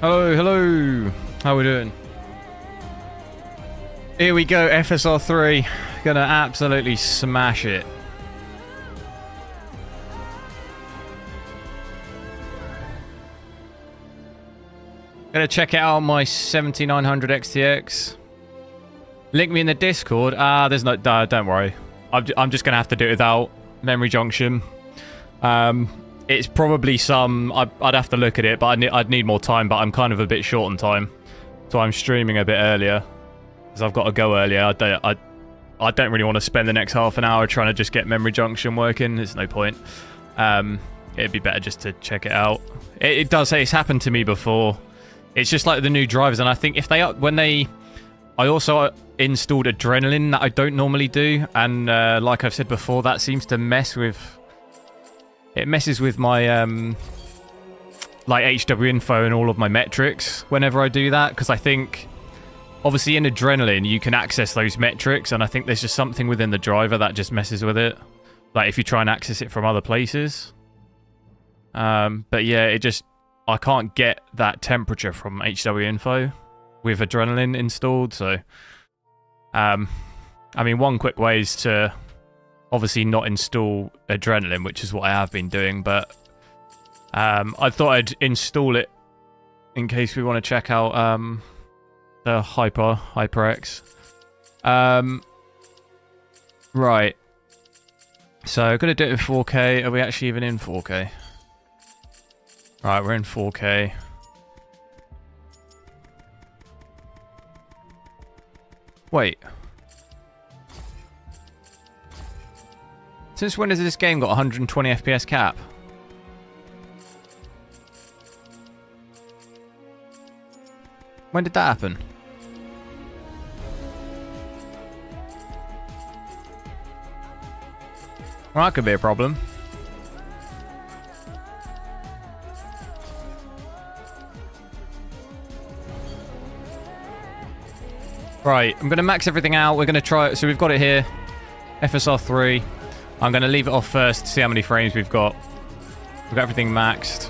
Hello, hello. How we doing? Here we go, FSR 3. Gonna absolutely smash it. Gonna check it out on my 7900 XTX. Link me in the Discord. There's no... don't worry. I'm just gonna have to do it without memory junction. It's probably some... I'd have to look at it, but I'd need more time, but I'm kind of a bit short on time. So I'm streaming a bit earlier. Because I've got to go earlier. I don't really want to spend the next half an hour trying to just get memory junction working. There's no point. It'd be better just to check it out. It does say it's happened to me before. It's just like the new drivers, and I think if they... I also installed Adrenaline that I don't normally do, and like I've said before, that seems to mess with... It messes with my, like, HWiNFO and all of my metrics whenever I do that, because I think, obviously in Adrenaline, you can access those metrics, and I think there's just something within the driver that just messes with it. Like, if you try and access it from other places. But yeah, it just... I can't get that temperature from HWiNFO with Adrenaline installed, so... I mean, one quick way is to obviously not install Adrenaline, which is what I have been doing, but I thought I'd install it in case we want to check out the HyperX. Right. So, I'm going to do it in 4K. Are we actually even in 4K? Right, we're in 4K. Wait. Since when has this game got 120 FPS cap? When did that happen? Well, that could be a problem. Right, I'm going to max everything out. We're going to try it. So we've got it here. FSR 3. I'm going to leave it off first to see how many frames we've got. We've got everything maxed.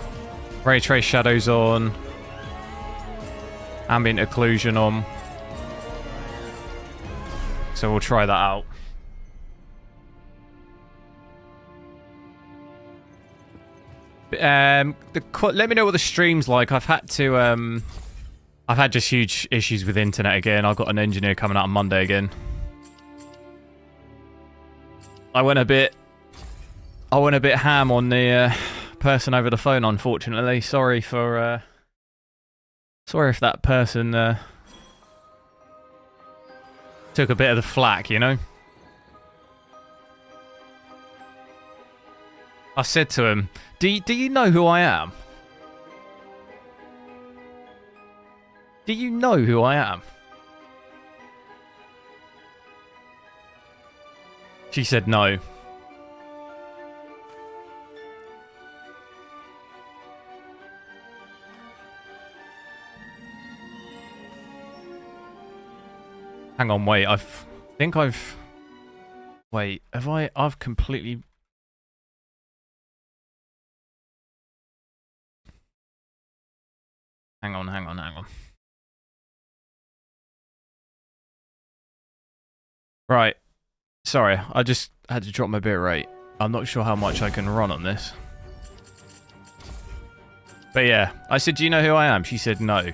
Ray trace shadows on. Ambient occlusion on. So we'll try that out. Let me know what the stream's like. I've had to... I've had just huge issues with internet again. I've got an engineer coming out on Monday again. I went a bit ham on the person over the phone, unfortunately. Sorry if that person took a bit of the flack, you know? I said to him, do you know who I am? Do you know who I am? She said no. Hang on, wait. Wait, I've completely... Hang on. Right. Sorry, I just had to drop my bit rate. I'm not sure how much I can run on this. But yeah, I said, do you know who I am? She said no.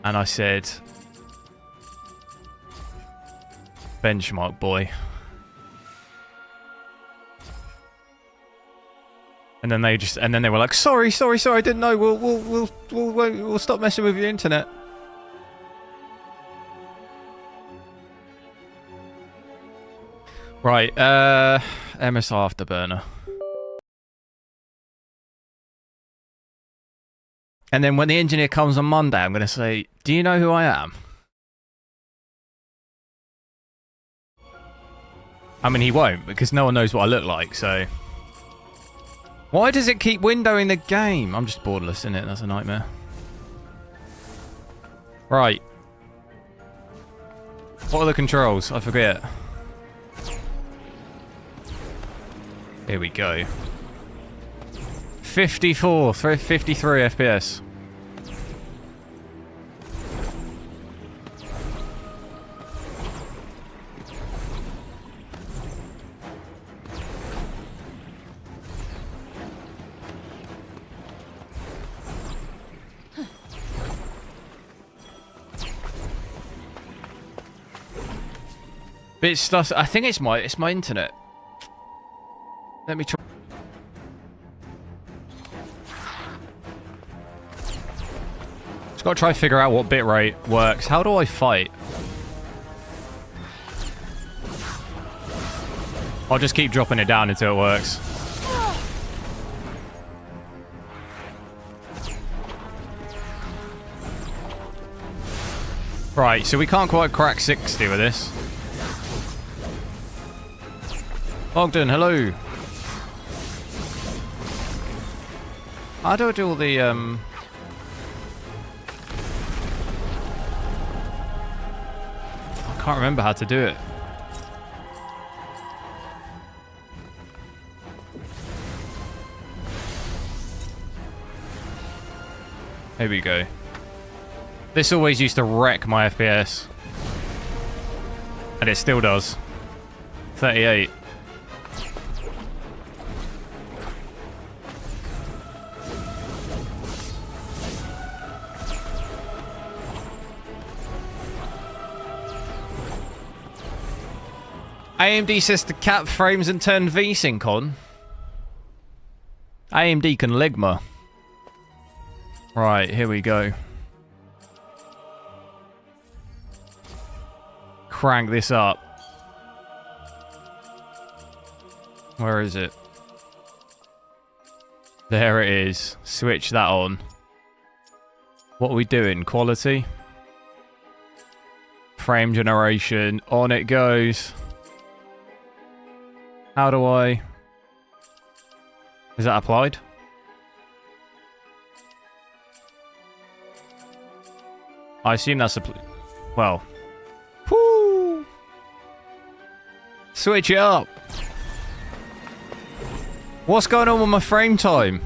And I said... Benchmark boy. And then they were like, sorry, I didn't know. We'll stop messing with your internet. Right, MS Afterburner. And then when the engineer comes on Monday, I'm going to say, do you know who I am? I mean, he won't, because no one knows what I look like, so... Why does it keep windowing the game? I'm just borderless, isn't it? That's a nightmare. Right. What are the controls? I forget. Here we go. 53 FPS. Bit stuff. I think it's my internet. Let me try. Just gotta try to figure out what bitrate works. How do I fight? I'll just keep dropping it down until it works. Right, so we can't quite crack 60 with this. Ogden, hello. How do I do all the, I can't remember how to do it. Here we go. This always used to wreck my FPS. And it still does. 38. AMD says to cap frames and turn VSync on. AMD can Ligma. Right, here we go. Crank this up. Where is it? There it is. Switch that on. What are we doing? Quality? Frame generation. On it goes. How do I... Is that applied? I assume that's well. Whoo! Switch it up. What's going on with my frame time?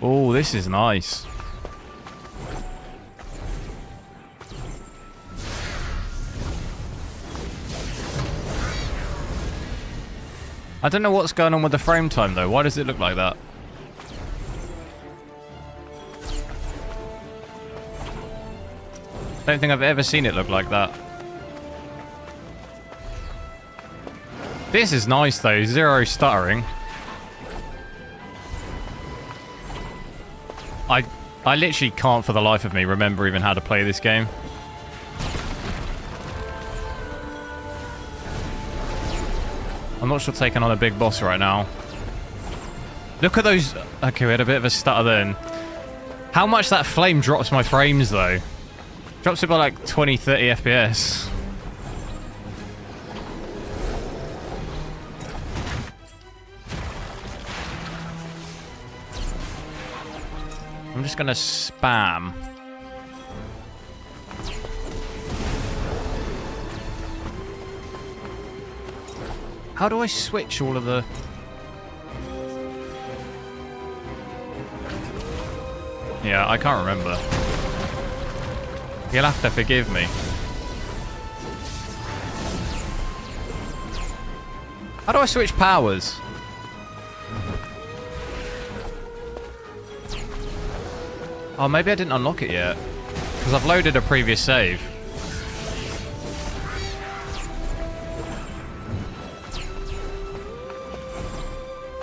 Oh, this is nice. I don't know what's going on with the frame time though. Why does it look like that? Don't think I've ever seen it look like that. This is nice though. Zero stuttering. I literally can't for the life of me remember even how to play this game. I'm not sure taking on a big boss right now. Look at those. Okay, we had a bit of a stutter then. How much that flame drops my frames though. Drops it by like 20, 30 FPS. I'm just gonna spam. How do I switch all of the... Yeah, I can't remember. You'll have to forgive me. How do I switch powers? Oh, maybe I didn't unlock it yet. Because I've loaded a previous save.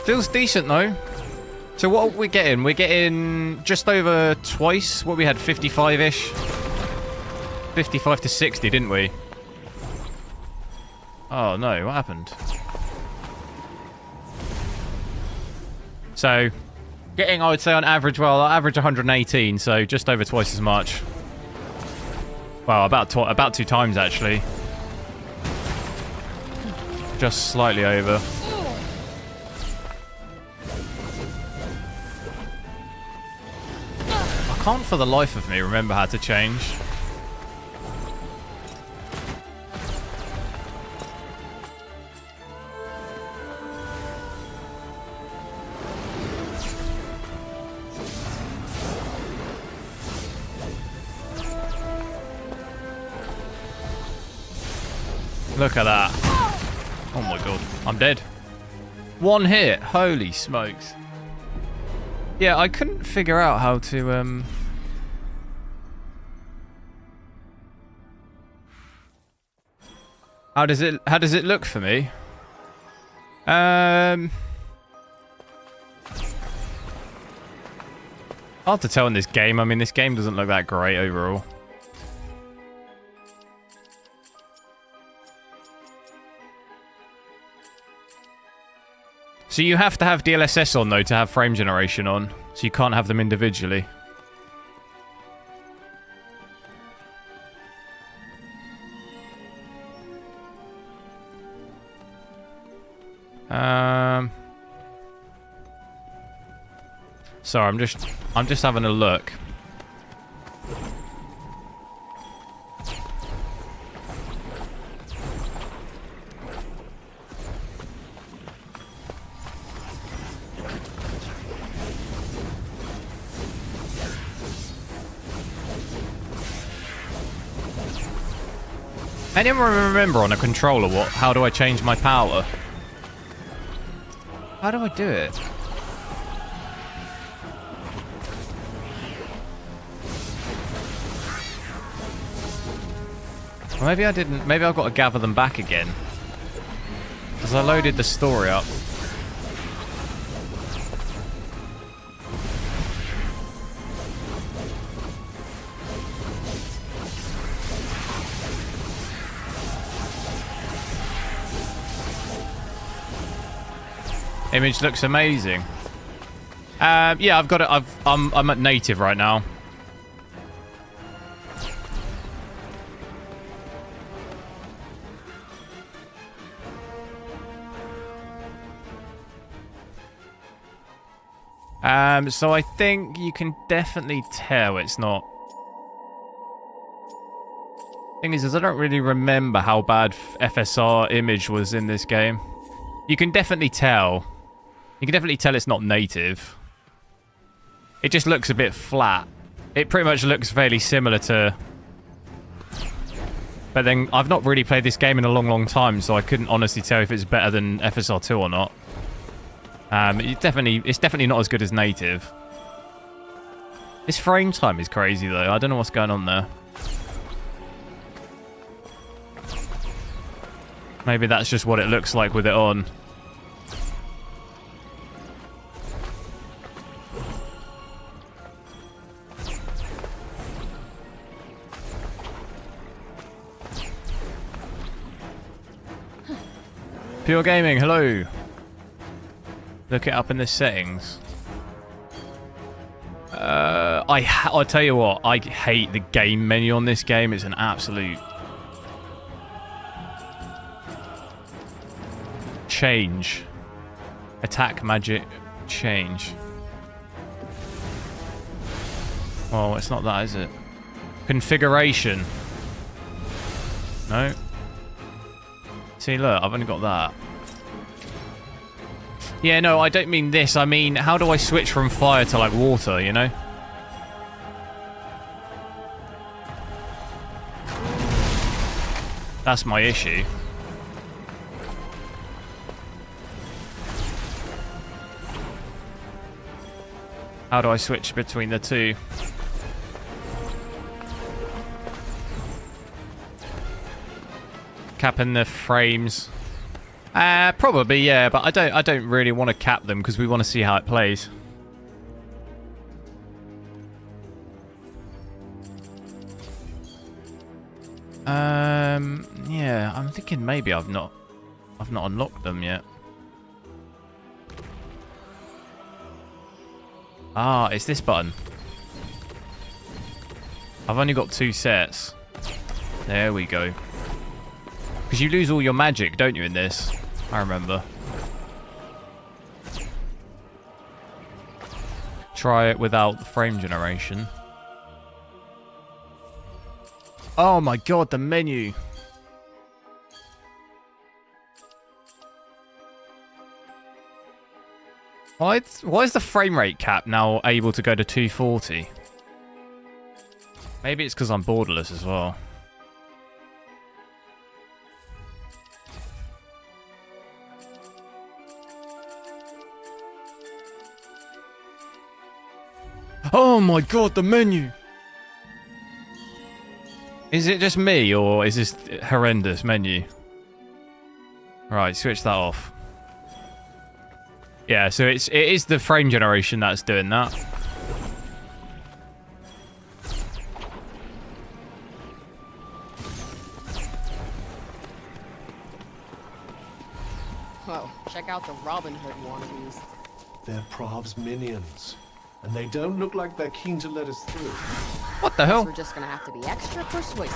Feels decent though. So what are we getting? We're getting just over twice what we had, 55-ish. 55 to 60, didn't we? Oh no, what happened? So, getting, I would say on average, well, I average 118, so just over twice as much. Well, about 2 times actually. Just slightly over. I can't for the life of me remember how to change. Look at that. Oh my god. I'm dead. One hit. Holy smokes. Yeah, I couldn't figure out how to How does it look for me? Hard to tell in this game. I mean, this game doesn't look that great overall. So you have to have DLSS on though to have frame generation on. So you can't have them individually. Sorry, I'm just having a look. Anyone remember on a controller how do I change my power? How do I do it? Well, maybe I didn't. Maybe I've got to gather them back again. Because I loaded the story up. Image looks amazing. Yeah, I've got it. I'm at native right now. So I think you can definitely tell it's not. Thing is I don't really remember how bad FSR image was in this game. You can definitely tell. You can definitely tell it's not native. It just looks a bit flat. It pretty much looks fairly similar to... But then I've not really played this game in a long time, so I couldn't honestly tell if it's better than FSR 2 or not. It's definitely not as good as native. This frame time is crazy though. I don't know what's going on there. Maybe that's just what it looks like with it on. Pure Gaming, hello. Look it up in the settings. I'll tell you what, I hate the game menu on this game. It's an absolute... Change. Attack magic change. Oh, it's not that, is it? Configuration. No. See, look, I've only got that. Yeah, no, I don't mean this. I mean, how do I switch from fire to, like, water, you know? That's my issue. How do I switch between the two? Capping the frames. Probably, yeah, but I don't really want to cap them because we want to see how it plays. Yeah, I'm thinking maybe I've not unlocked them yet. Ah, it's this button. I've only got 2 sets. There we go. Because you lose all your magic, don't you, in this? I remember. Try it without the frame generation. Oh my god, the menu. Why is the frame rate cap now able to go to 240? Maybe it's because I'm borderless as well. Oh my god, the menu! Is it just me, or is this horrendous menu? Right, switch that off. Yeah, so it is the frame generation that's doing that. Whoa, check out the Robin Hood wannabes. They're Prav's minions, and they don't look like they're keen to let us through. What the hell? We're just gonna have to be extra persuasive.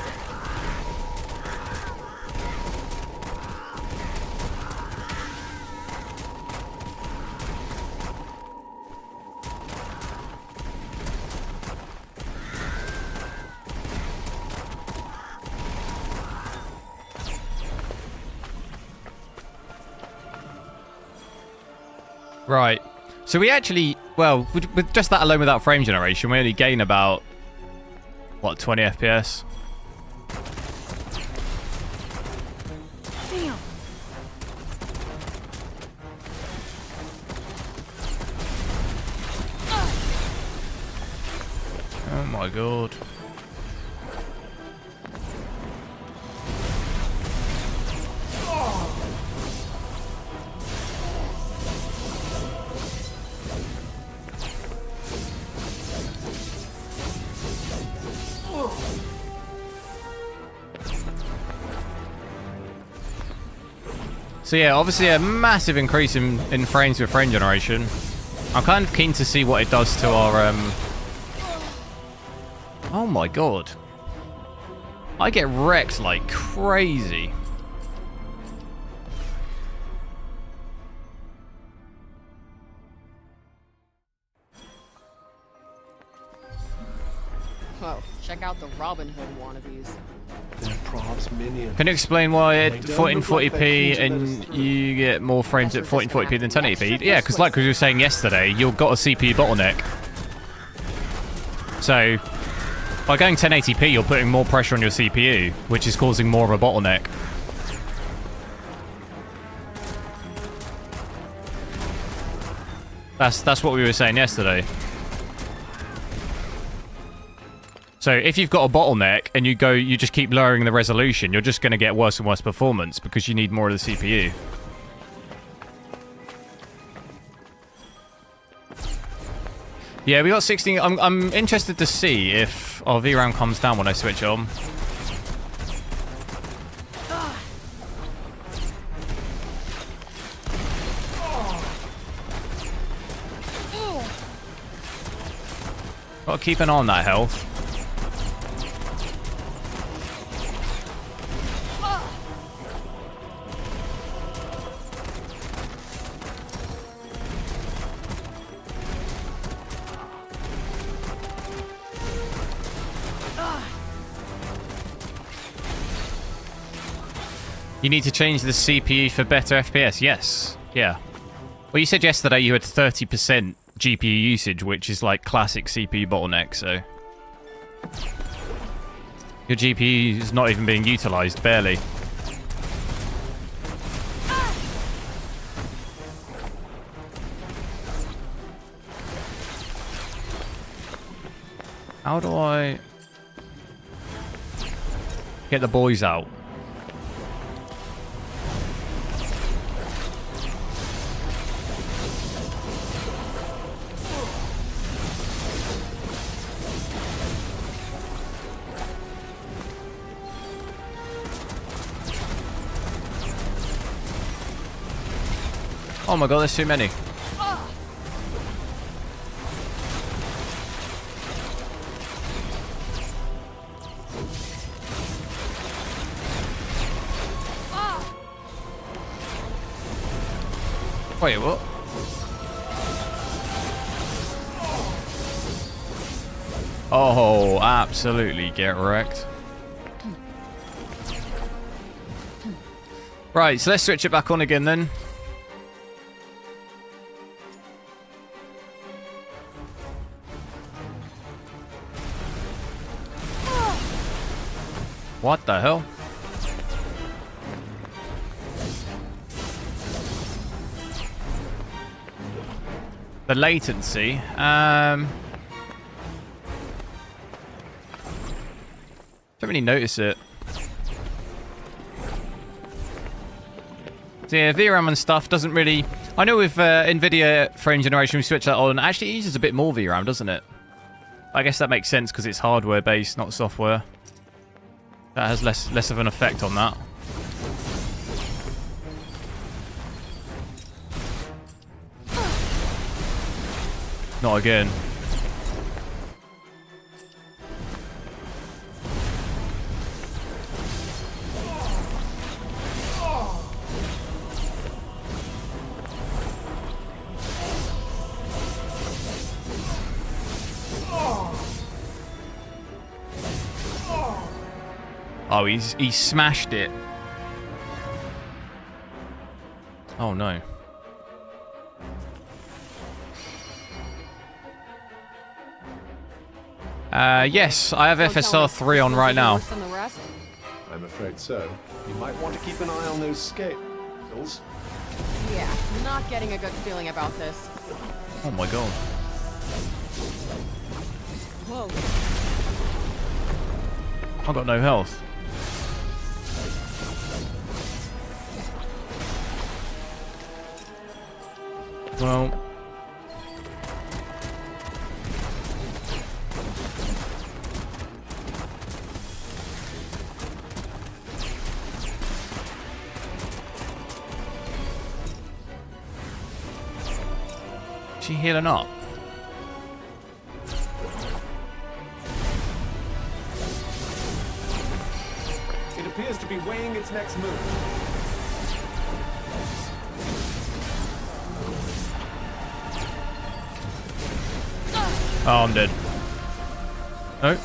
Right. So we actually, well, with just that alone without frame generation, we only gain about, what, 20 FPS? Damn. Oh my god. So yeah, obviously a massive increase in frames with frame generation. I'm kind of keen to see what it does to our... Oh my god. I get wrecked like crazy. Whoa, check out the Robin Hood wannabes. They're Prav's minions. Can you explain why They at don't look like 1440p they're keen to let us and through. you get more frames at 1440p than 1080p? Yeah, because like we were saying yesterday, you've got a CPU bottleneck. So, by going 1080p, you're putting more pressure on your CPU, which is causing more of a bottleneck. That's what we were saying yesterday. So if you've got a bottleneck and you just keep lowering the resolution, you're just going to get worse and worse performance because you need more of the CPU. Yeah, we got 16. I'm interested to see if our VRAM comes down when I switch on. Got to keep an eye on that health. You need to change the CPU for better FPS. Yes. Yeah. Well, you said yesterday you had 30% GPU usage, which is like classic CPU bottleneck, so... Your GPU is not even being utilized, barely. How do I... get the boys out? Oh my god, there's too many. Wait, what? Oh, absolutely get wrecked. Right, so let's switch it back on again then. What the hell? The latency. Don't really notice it. So yeah, VRAM and stuff doesn't really... I know with NVIDIA frame generation, we switch that on. Actually, it uses a bit more VRAM, doesn't it? I guess that makes sense because it's hardware-based, not software. That has less of an effect on that. Not again. Oh, he smashed it. Oh no. Yes, I have FSR 3 on right now. I'm afraid so. You might want to keep an eye on those scales. Yeah, not getting a good feeling about this. Oh my god. Whoa. I've got no health. Well... Is she healing up? It appears to be weighing its next move. Oh, I'm dead. No.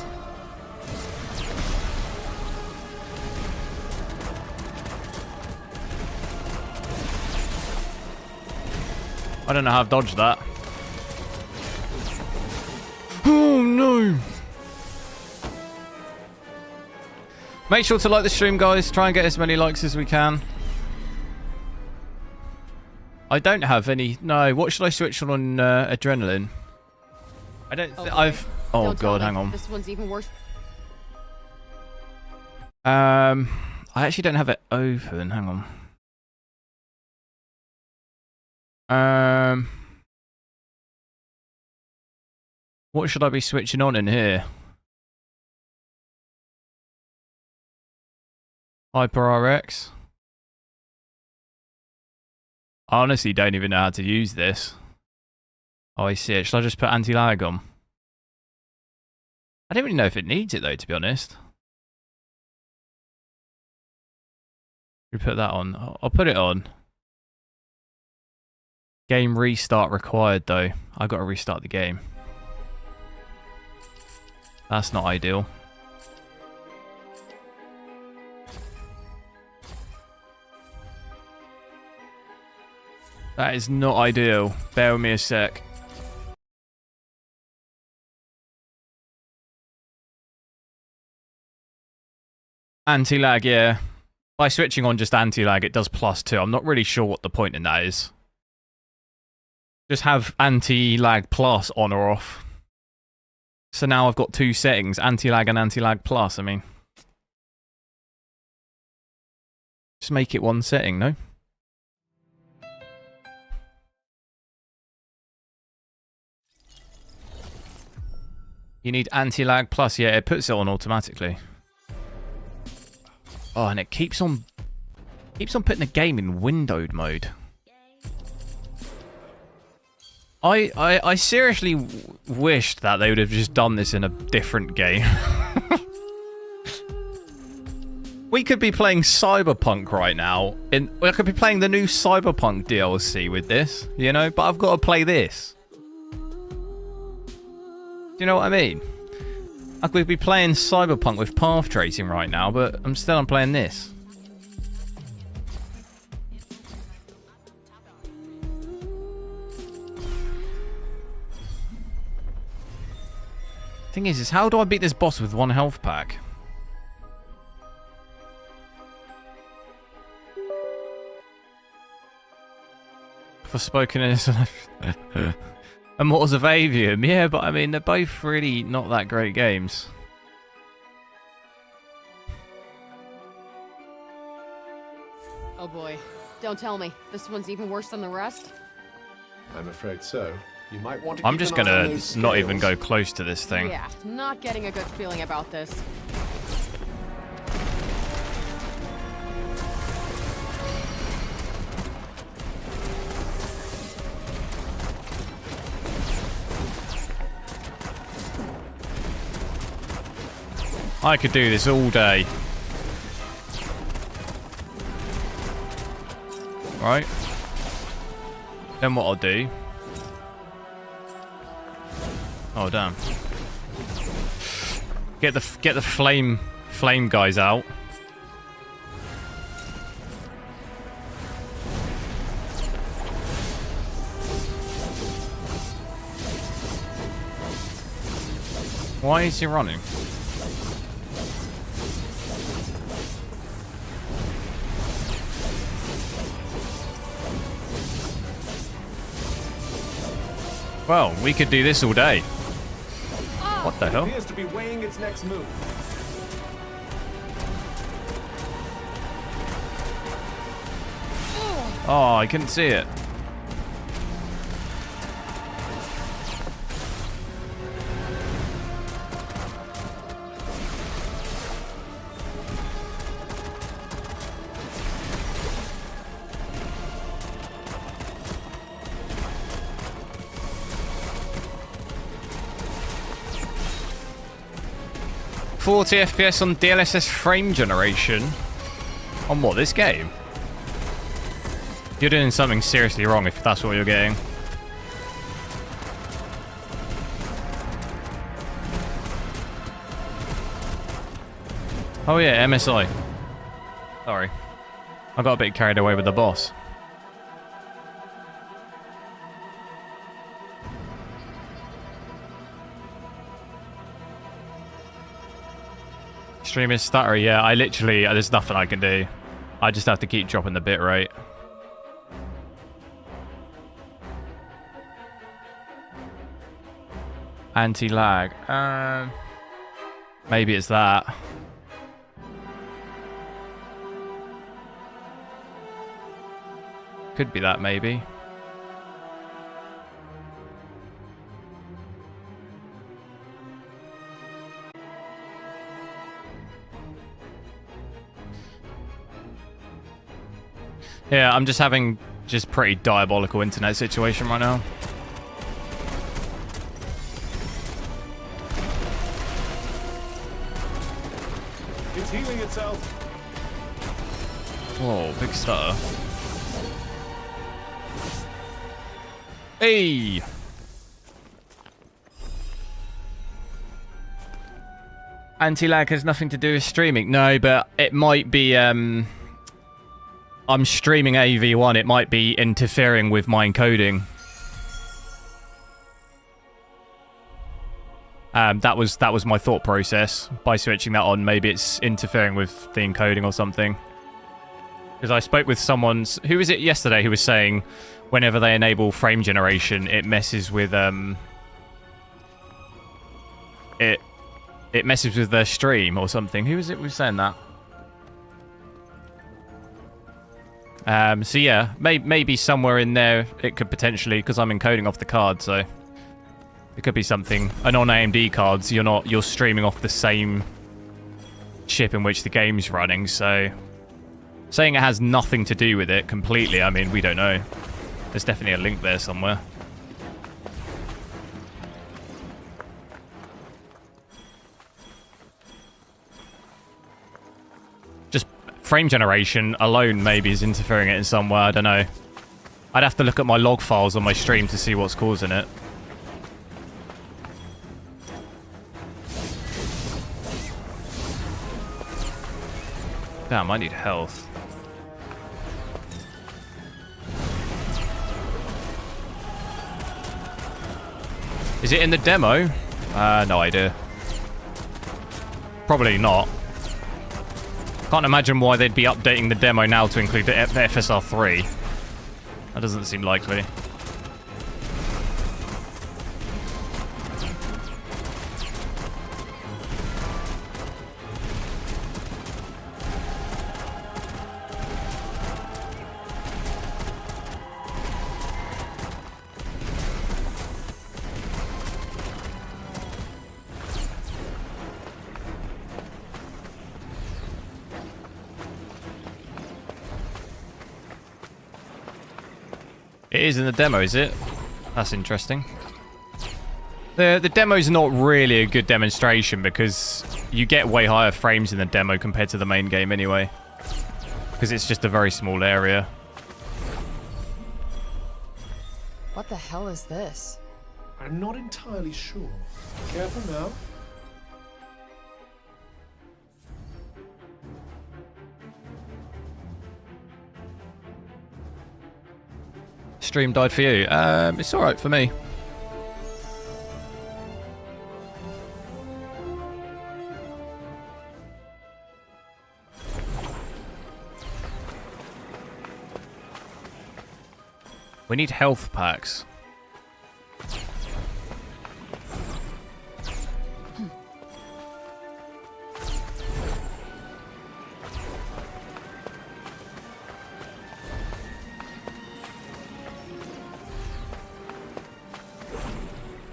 I don't know how I've dodged that. Oh no! Make sure to like the stream, guys. Try and get as many likes as we can. I don't have any... No, what should I switch on Adrenaline? I don't think I've... Oh god, hang on. This one's even worse. I actually don't have it open. Hang on. What should I be switching on in here? HyperRX. I honestly don't even know how to use this. Oh, I see it. Should I just put anti-lag on? I don't really know if it needs it though, to be honest. We put that on. I'll put it on. Game restart required though. I've got to restart the game. That's not ideal. That is not ideal. Bear with me a sec. Anti-lag, yeah. By switching on just anti-lag, it does +2. I'm not really sure what the point in that is. Just have anti-lag plus on or off. So now I've got two settings, anti-lag and anti-lag plus. I mean, just make it one setting, no? You need anti-lag plus. Yeah, it puts it on automatically. Oh, and it keeps on putting the game in windowed mode. I seriously wished that they would have just done this in a different game. We could be playing Cyberpunk right now. We could be playing the new Cyberpunk DLC with this, you know? But I've got to play this. Do you know what I mean? I could be playing Cyberpunk with path tracing right now, but I'm playing this. Thing is how do I beat this boss with one health pack? Forspoken is Immortals of Aveum. Yeah, but I mean, they're both really not that great games. Oh boy. Don't tell me. This one's even worse than the rest? I'm afraid so. You might want to I'm keep just an eye on gonna those not even scales. go close to this thing. Yeah, not getting a good feeling about this. I could do this all day. Right. Then what I'll do... Oh damn! Get the flame guys out. Why is he running? Well, we could do this all day. What the hell? Appears to be weighing its next move. Oh, I couldn't see it. $40 FPS on DLSS frame generation. On what, this game? You're doing something seriously wrong if that's what you're getting. Oh yeah, MSI. Sorry. I got a bit carried away with the boss. Stream is stuttery, yeah. I literally, there's nothing I can do. I just have to keep dropping the bit rate. Anti-lag. Maybe it's that. Could be that, maybe. Yeah, I'm just having just pretty diabolical internet situation right now. It's healing itself. Whoa, big stutter. Hey! Anti-lag has nothing to do with streaming. No, but it might be, I'm streaming AV1. It might be interfering with my encoding. That was my thought process. By switching that on, maybe it's interfering with the encoding or something. Because I spoke with someone... Who was it yesterday who was saying whenever they enable frame generation, it messes with... It messes with their stream or something. Who was it who was saying that? So yeah, maybe somewhere in there it could potentially... Because I'm encoding off the card, so... It could be something. And on AMD cards, you're streaming off the same chip in which the game's running, so... Saying it has nothing to do with it completely, I mean, we don't know. There's definitely a link there somewhere. Just frame generation alone maybe is interfering it in some way, I don't know. I'd have to look at my log files on my stream to see what's causing it. Damn, I need health. Is it in the demo? No idea. Probably not. Can't imagine why they'd be updating the demo now to include the FSR 3. That doesn't seem likely. It is in the demo, is it? That's interesting. The demo's not really a good demonstration because you get way higher frames in the demo compared to the main game anyway. Because it's just a very small area. What the hell is this? I'm not entirely sure. Careful now. Stream died for you. It's alright for me. We need health packs.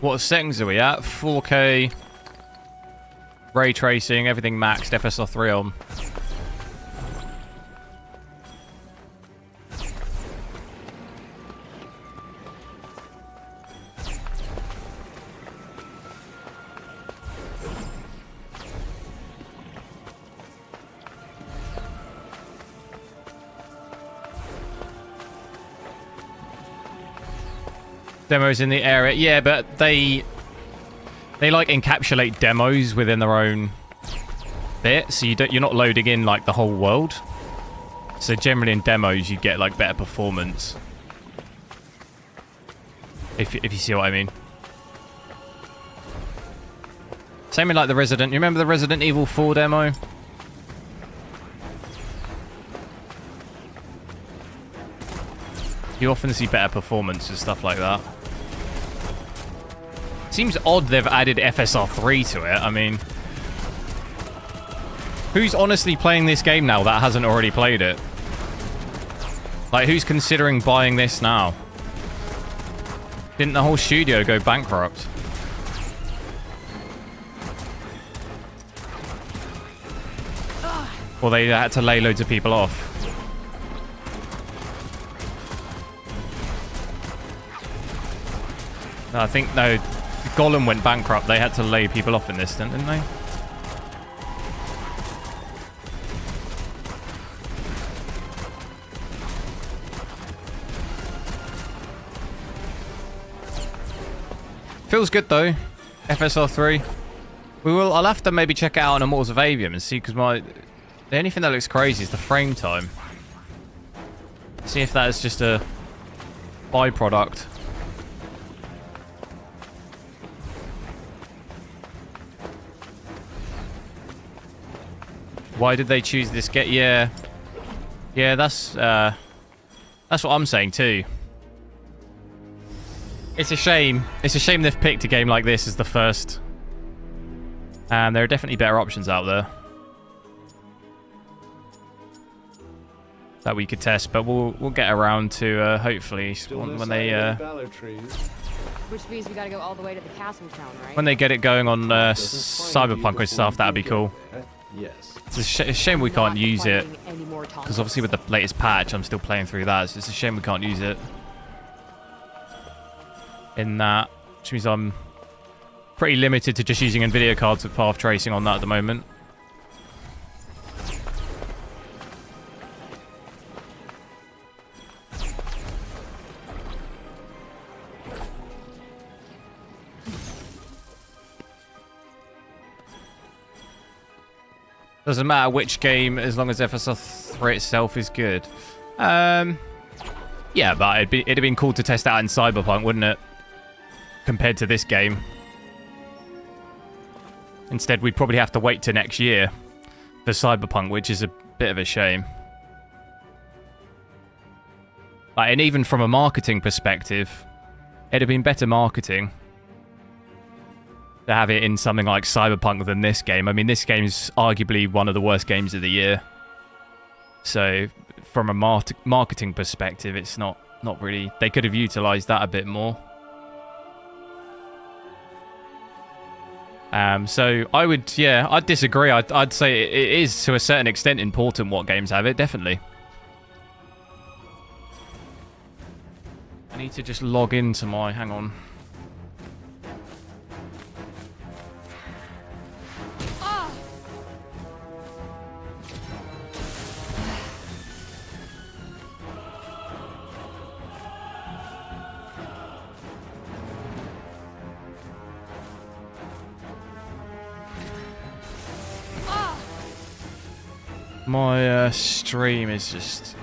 What settings are we at? 4K, ray tracing, everything maxed, FSR 3 on. Demos in the area, yeah, but they like encapsulate demos within their own bit, so you're not loading in like the whole world. So generally in demos you get like better performance, if you see what I mean. Same in like the Resident. You remember the Resident Evil 4 demo? You often see better performance and stuff like that. Seems odd they've added FSR 3 to it. I mean, who's honestly playing this game now that hasn't already played it? Like, who's considering buying this now? Didn't the whole studio go bankrupt? Or they had to lay loads of people off? No, I think, no, Gollum went bankrupt. They had to lay people off in this, didn't they? Feels good though. FSR 3. I'll have to maybe check it out on Immortals of Aveum and see, because the only thing that looks crazy is the frame time. See if that is just a byproduct. Why did they choose this yeah, that's what I'm saying too. It's a shame. It's a shame they've picked a game like this as the first. And there are definitely better options out there that we could test, but we'll get around to hopefully when they which means we gotta go all the way to the castle town, right? when they get it going on Cyberpunk and stuff. That'd be cool. Yes. It's a shame we can't use it, because obviously with the latest patch I'm still playing through that, so it's a shame we can't use it in that, which means I'm pretty limited to just using nvidia cards with path tracing on that at the moment. Doesn't matter which game as long as FSR 3 itself is good. Yeah, but it'd have been cool to test out in Cyberpunk, wouldn't it? Compared to this game. Instead, we'd probably have to wait till next year for Cyberpunk, which is a bit of a shame. And even from a marketing perspective, it'd have been better marketing to have it in something like Cyberpunk than this game. I mean, this game's arguably one of the worst games of the year. So, from a marketing perspective, it's not really... They could have utilised that a bit more. So, I'd disagree. I'd say it is, to a certain extent, important what games have it, definitely. need to just log into my... Hang on. My stream is just...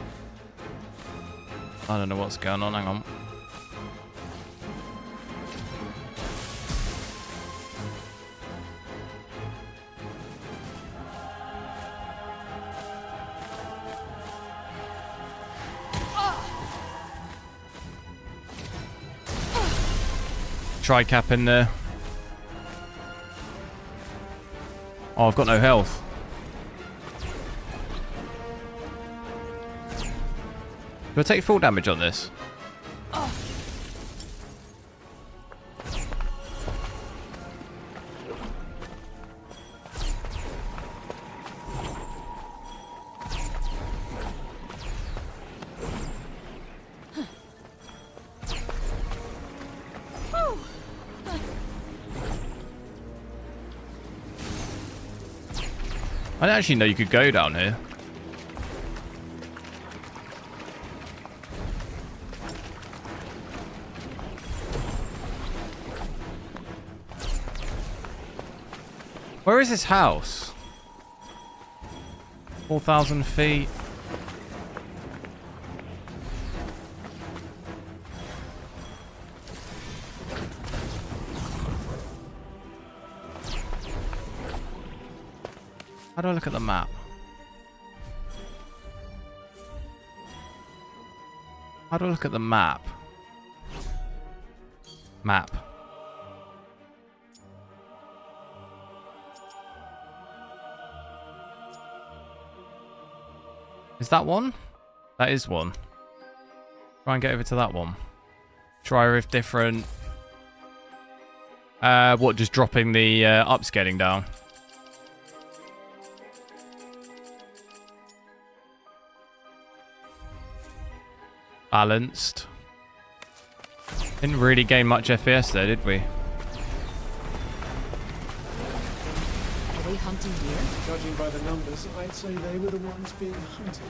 I don't know what's going on. Hang on. Try cap in there. Oh, I've got no health. Do I take full damage on this? I didn't actually know you could go down here. Where is this house? 4,000 feet. How do I look at the map? How do I look at the map? Map. Is that one? That is one. Try and get over to that one. Try with different... what, just dropping the upscaling down? Balanced. Didn't really gain much FPS there, did we? Are they hunting deer? Judging by the numbers, I'd say they were the ones being hunted.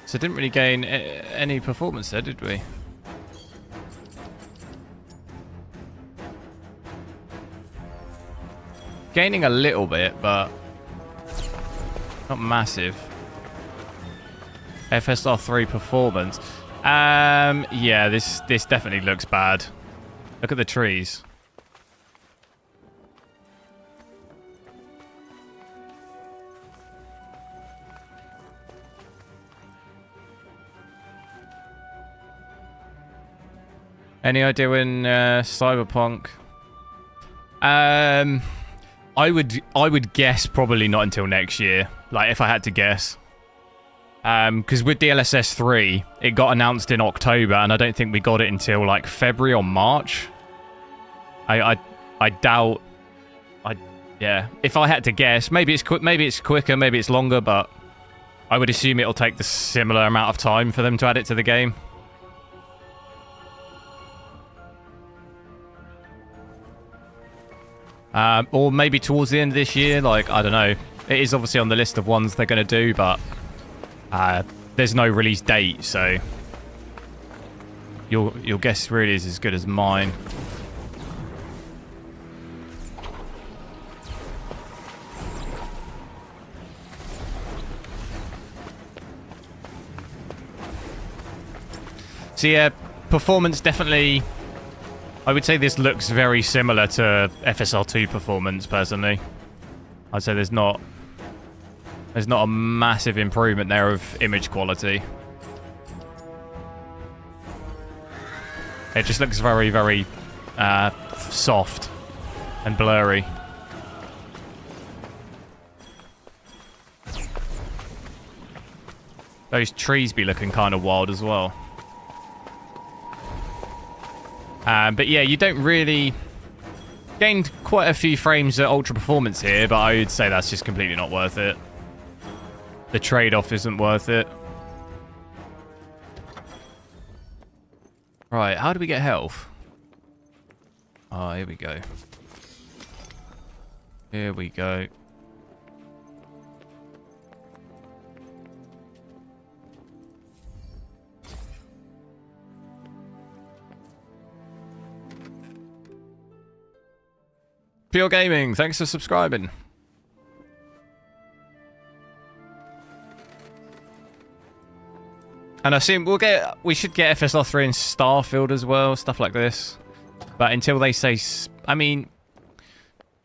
So didn't really gain any performance there, did we? Gaining a little bit, but not massive. FSR 3 performance. Yeah, this definitely looks bad. Look at the trees. Any idea when Cyberpunk? I would guess probably not until next year. Like, if I had to guess. Because with DLSS 3, it got announced in October, and I don't think we got it until like February or March. I doubt. Yeah. If I had to guess, maybe it's quicker, maybe it's longer, but I would assume it'll take the similar amount of time for them to add it to the game. Or maybe towards the end of this year, like, I don't know. It is obviously on the list of ones they're going to do, but there's no release date, so your guess really is as good as mine. So yeah, performance definitely... I would say this looks very similar to FSR 2 performance, personally. I'd say there's not a massive improvement there of image quality. It just looks very, very soft and blurry. Those trees be looking kind of wild as well. But yeah, you don't really Gained quite a few frames at ultra performance here, but I would say that's just completely not worth it. The trade-off isn't worth it. Right, how do we get health? Oh, here we go. Here we go. Pure Gaming, thanks for subscribing. And I assume we should get FSR 3 in Starfield as well, stuff like this. But until they say, I mean,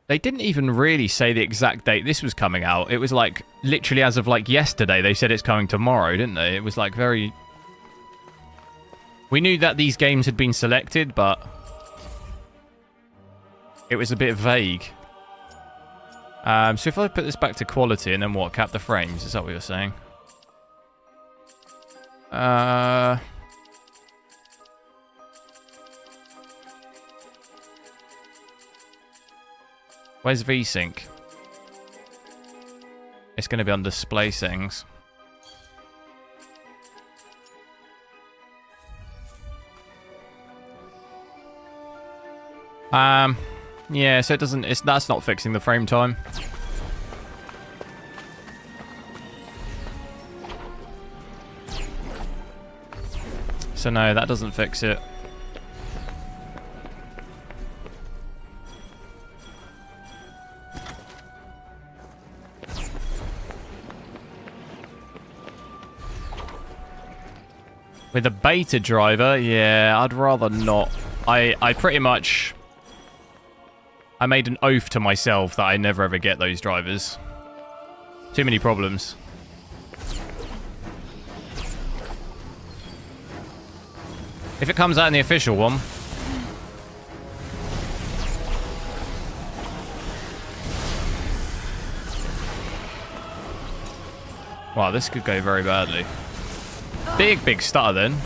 they didn't even really say the exact date this was coming out. It was like literally as of like yesterday, they said it's coming tomorrow, didn't they? It was like very. We knew that these games had been selected, but it was a bit vague. So if I put this back to quality and then what, cap the frames, is that what you're saying? Where's VSync? It's going to be on display settings. Yeah, so it doesn't. That's not fixing the frame time. So no, that doesn't fix it. With a beta driver, yeah, I'd rather not. I pretty much. I made an oath to myself that I never ever get those drivers. Too many problems. If it comes out in the official one. Wow, this could go very badly. Big stutter then.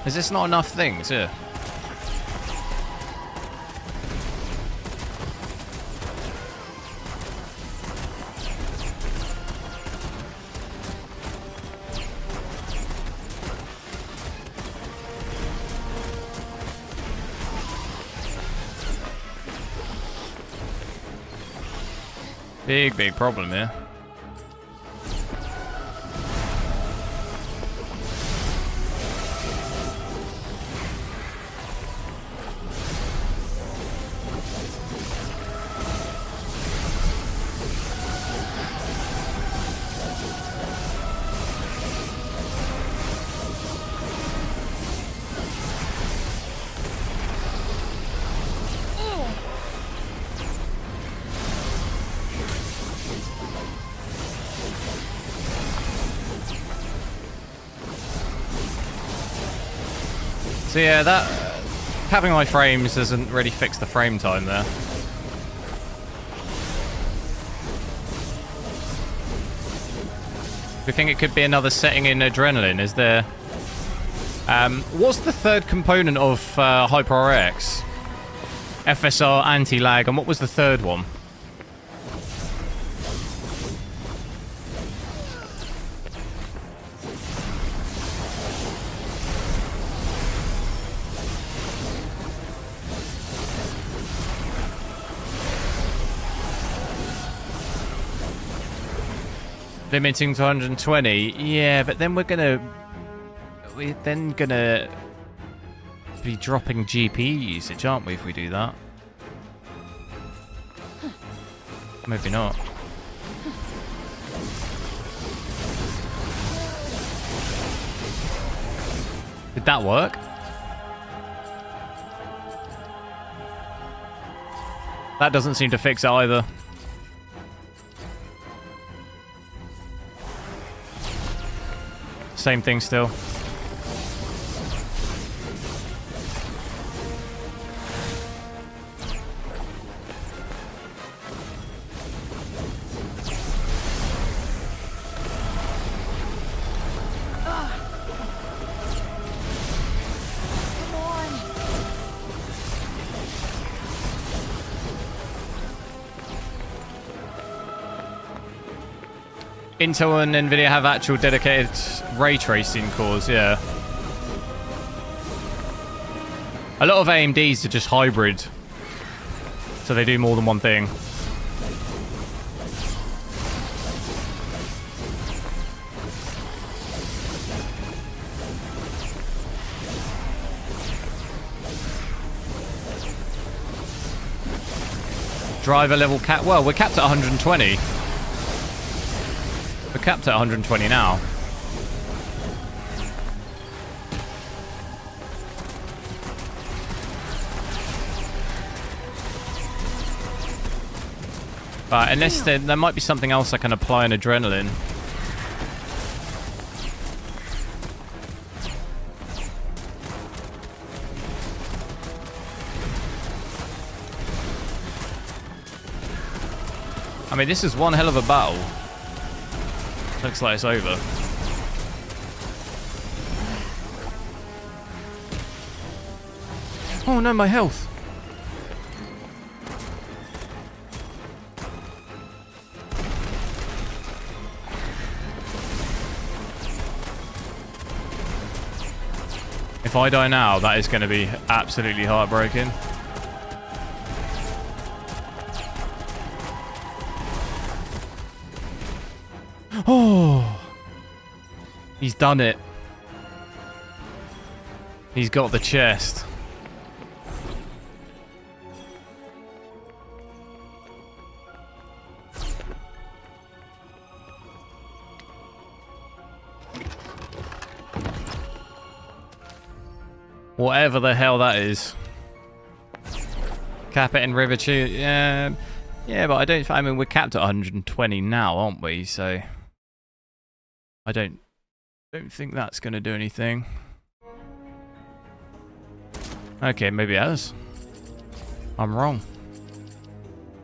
Is this not enough things here? Big problem here. So yeah, that capping my frames doesn't really fix the frame time there. We think it could be another setting in Adrenaline. Is there? What's the third component of HyperRX? FSR anti-lag, and what was the third one? Limiting to 120, yeah, but then we're gonna be dropping GPU usage, aren't we, if we do that? Maybe not. Did that work? That doesn't seem to fix it either. Same thing still. Intel and nvidia have actual dedicated ray tracing cores, yeah. A lot of AMDs are just hybrid, so they do more than one thing. Driver level cap. Well, we're capped at 120. We're capped at 120 now. But unless there might be something else I can apply on adrenaline. I mean, this is one hell of a battle. Looks like it's over. Oh no, my health. If I die now, that is going to be absolutely heartbreaking. Oh, he's done it. He's got the chest. Whatever the hell that is. Cap it in Rivatuner. Yeah, but I mean, we're capped at 120 now, aren't we? So I don't think that's going to do anything. Okay, maybe it has. I'm wrong.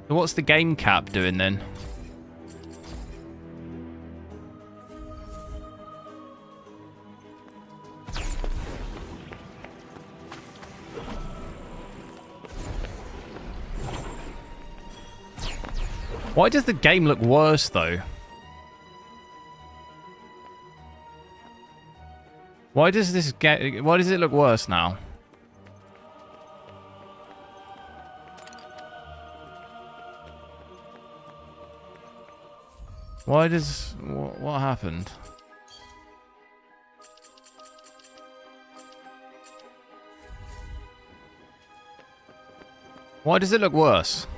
So what's the game cap doing then? Why does the game look worse though? Why does it look worse now? What happened? Why does it look worse?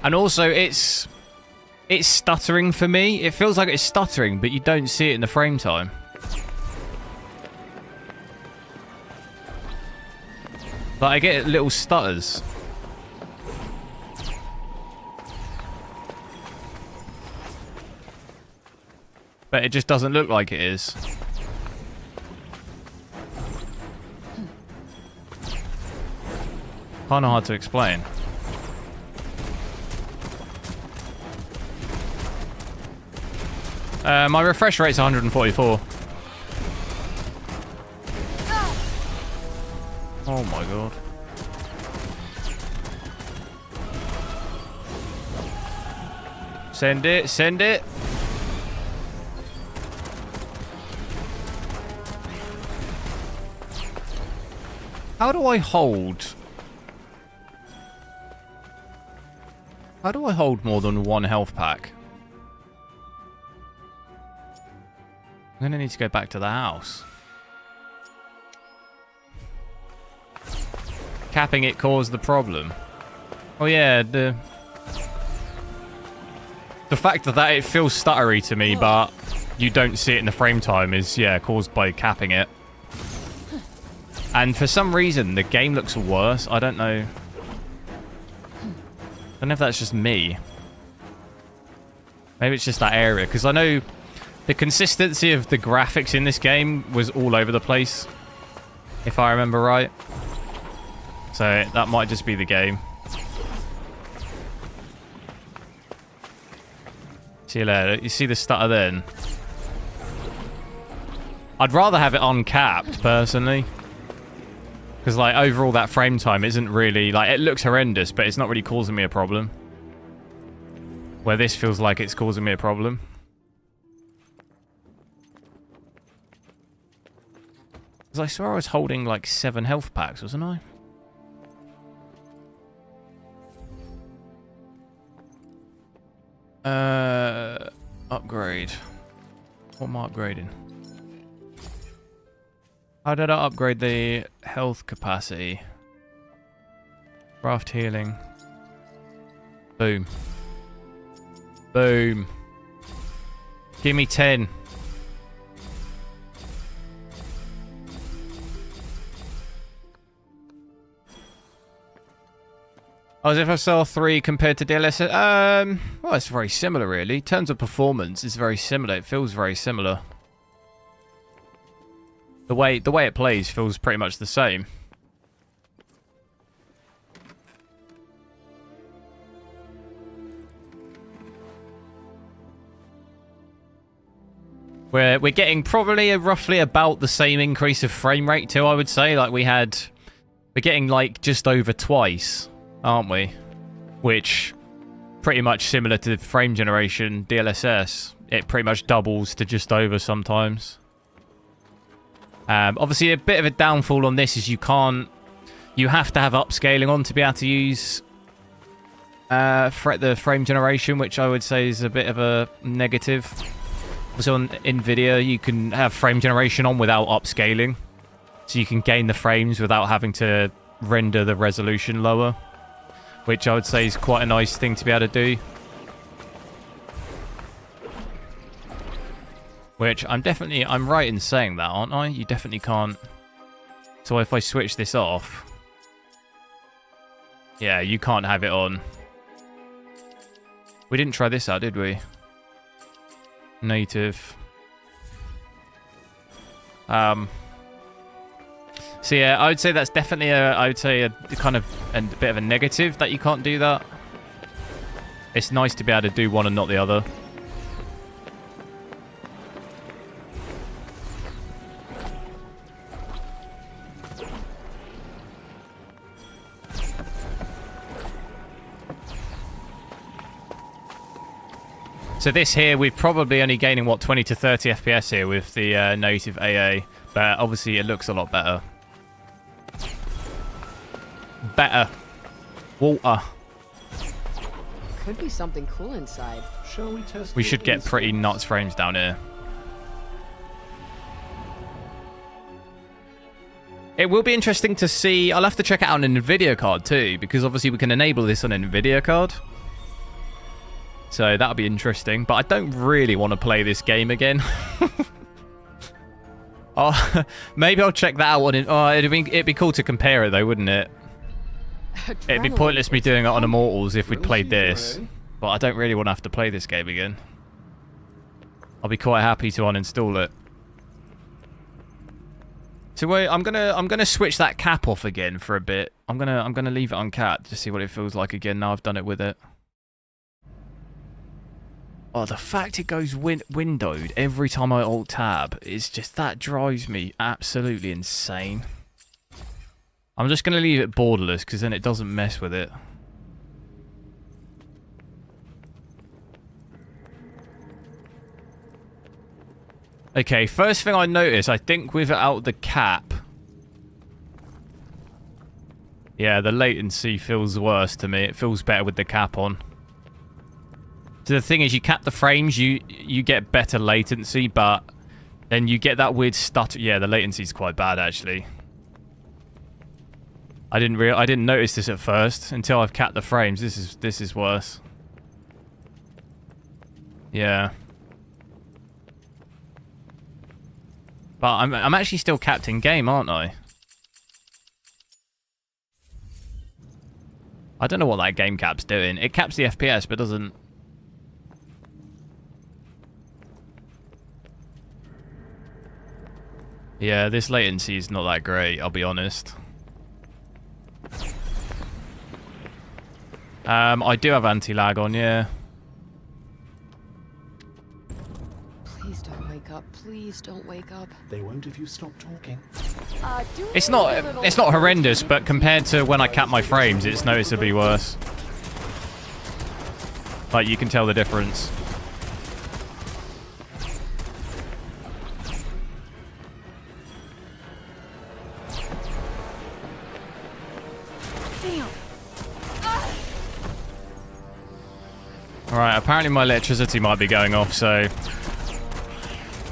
And also, it's stuttering for me. It feels like it's stuttering, but you don't see it in the frame time. But I get little stutters. But it just doesn't look like it is. Kind of hard to explain. My refresh rate's 144. Oh my god. Send it, send it. How do I hold? How do I hold more than one health pack? I'm gonna need to go back to the house. Capping it caused the problem. Oh yeah, the fact that it feels stuttery to me, but you don't see it in the frame time is, yeah, caused by capping it. And for some reason, the game looks worse. I don't know. I don't know if that's just me. Maybe it's just that area, because I know the consistency of the graphics in this game was all over the place, if I remember right. So that might just be the game. See you later. You see the stutter then? I'd rather have it uncapped, personally. Because, like, overall that frame time isn't really... Like, it looks horrendous, but it's not really causing me a problem. Where this feels like it's causing me a problem. Because I swear I was holding, like, 7 health packs, wasn't I? Upgrade. What am I upgrading? How did I upgrade the health capacity? Craft healing. Boom. Boom. Give me 10. Oh, as if I saw 3 compared to DLSS. Well, it's very similar, really. In terms of performance, it's very similar. It feels very similar. The way it plays feels pretty much the same. We're getting probably roughly about the same increase of frame rate too, I would say. Like we're getting like just over twice, aren't we? Which pretty much similar to frame generation DLSS. It pretty much doubles to just over sometimes. Obviously, a bit of a downfall on this is you have to have upscaling on to be able to use the frame generation, which I would say is a bit of a negative. So on nvidia, you can have frame generation on without upscaling, so you can gain the frames without having to render the resolution lower, which I would say is quite a nice thing to be able to do. Which I'm right in saying that, aren't I? You definitely can't. So if I switch this off, yeah, you can't have it on. We didn't try this out, did we? Native. So yeah, I would say that's definitely a kind of a bit of a negative that you can't do that. It's nice to be able to do one and not the other. So this here, we're probably only gaining, what, 20 to 30 FPS here with the native AA. But obviously it looks a lot better. Better. Water. Could be something cool inside. Shall we test? We should get pretty nuts frames down here. It will be interesting to see. I'll have to check it out on an nvidia card too, because obviously we can enable this on an nvidia card. So that'll be interesting, but I don't really want to play this game again. Oh, maybe I'll check that out on it. Oh, it'd be cool to compare it though, wouldn't it? It'd be pointless me doing it on Immortals if we'd played this. But I don't really want to have to play this game again. I'll be quite happy to uninstall it. So wait, I'm gonna switch that cap off again for a bit. I'm gonna leave it uncapped to see what it feels like again now I've done it with it. Oh, the fact it goes windowed every time I alt-tab is just... That drives me absolutely insane. I'm just going to leave it borderless, because then it doesn't mess with it. Okay, first thing I notice, I think without the cap... Yeah, the latency feels worse to me. It feels better with the cap on. So the thing is, you cap the frames, you get better latency, but then you get that weird stutter. Yeah, the latency is quite bad actually. I didn't notice this at first until I've capped the frames. This is worse. Yeah. But I'm actually still capped in game, aren't I? I don't know what that game cap's doing. It caps the FPS, but doesn't. Yeah, this latency is not that great, I'll be honest. I do have anti-lag on, yeah. Please don't wake up. Please don't wake up. They won't if you stop talking. It's not horrendous, but compared to when I cap my frames, it's noticeably worse. Like, you can tell the difference. Damn. Alright, apparently my electricity might be going off, so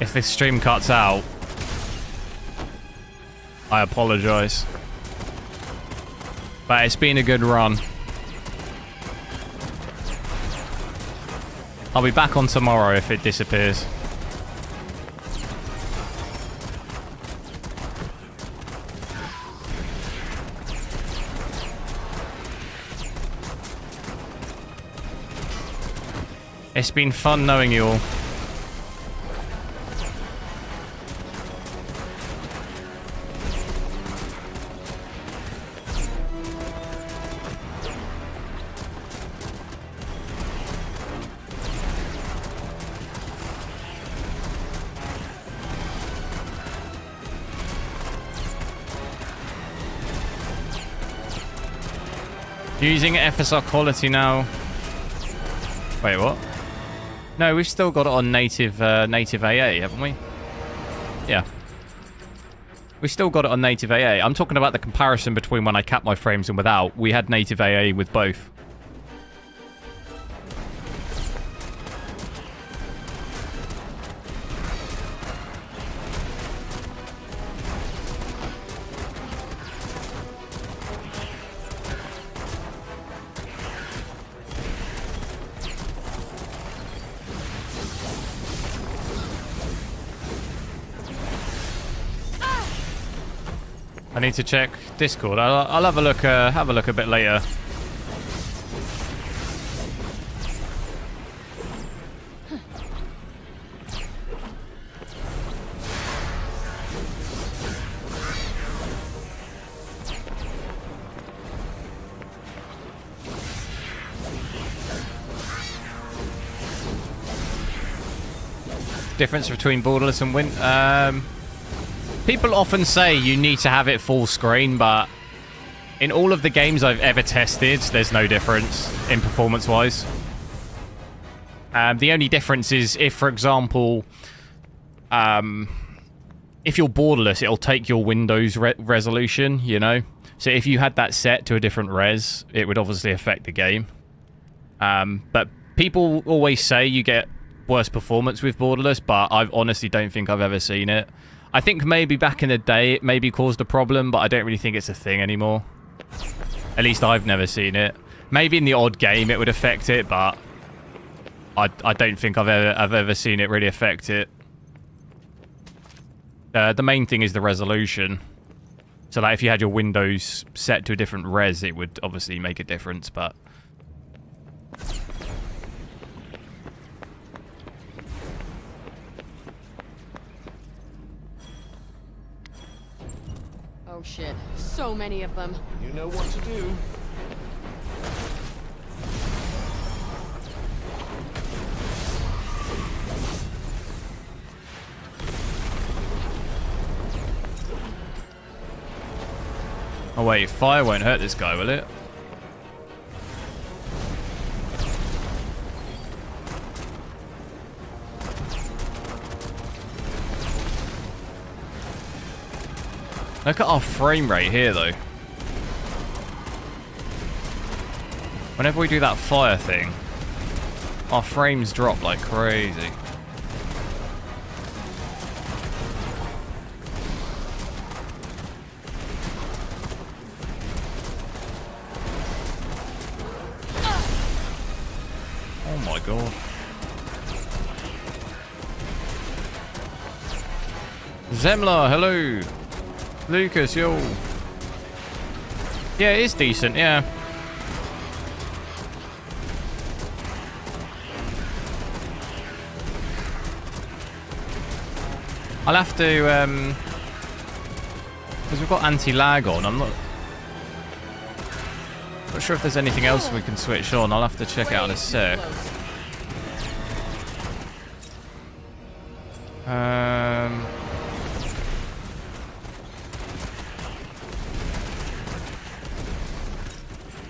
if this stream cuts out, I apologise. But it's been a good run. I'll be back on tomorrow if it disappears. It's been fun knowing you all. Using FSR quality now. Wait, what? No, we've still got it on native native AA, haven't we? Yeah. We've still got it on native AA. I'm talking about the comparison between when I cap my frames and without. We had native AA with both. I need to check Discord. I'll have a look a bit later. Difference between borderless and win. People often say you need to have it full screen, but in all of the games I've ever tested, there's no difference in performance-wise. The only difference is if, for example, if you're borderless, it'll take your Windows resolution, you know? So if you had that set to a different res, it would obviously affect the game. But people always say you get worse performance with borderless, but I honestly don't think I've ever seen it. I think maybe back in the day it maybe caused a problem, but I don't really think it's a thing anymore. At least I've never seen it. Maybe in the odd game it would affect it, but I don't think I've ever seen it really affect it. The main thing is the resolution. So like if you had your Windows set to a different res, it would obviously make a difference, but... Oh shit, so many of them. You know what to do. Oh wait, fire won't hurt this guy, will it? Look at our frame rate here, though. Whenever we do that fire thing, our frames drop like crazy. Oh my god. Zemla, hello. Lucas, yo. Yeah, it is decent, yeah. I'll have to, because we've got anti-lag on, I'm not sure if there's anything else we can switch on. I'll have to check it out in a sec.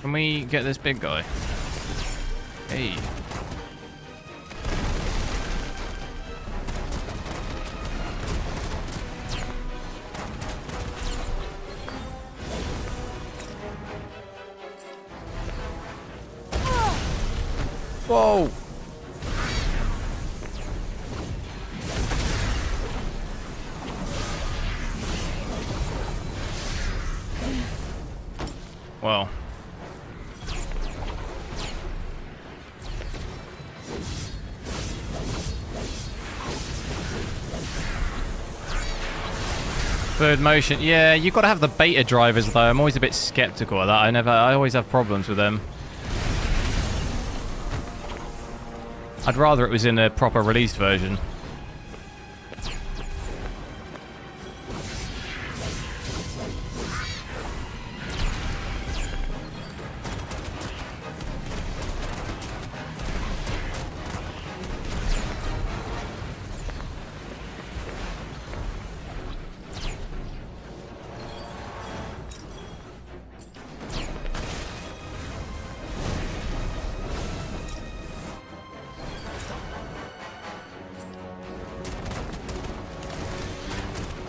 Can we get this big guy? Hey. Whoa! Well. Third motion. Yeah, you've got to have the beta drivers though. I'm always a bit skeptical of that. I always have problems with them. I'd rather it was in a proper released version.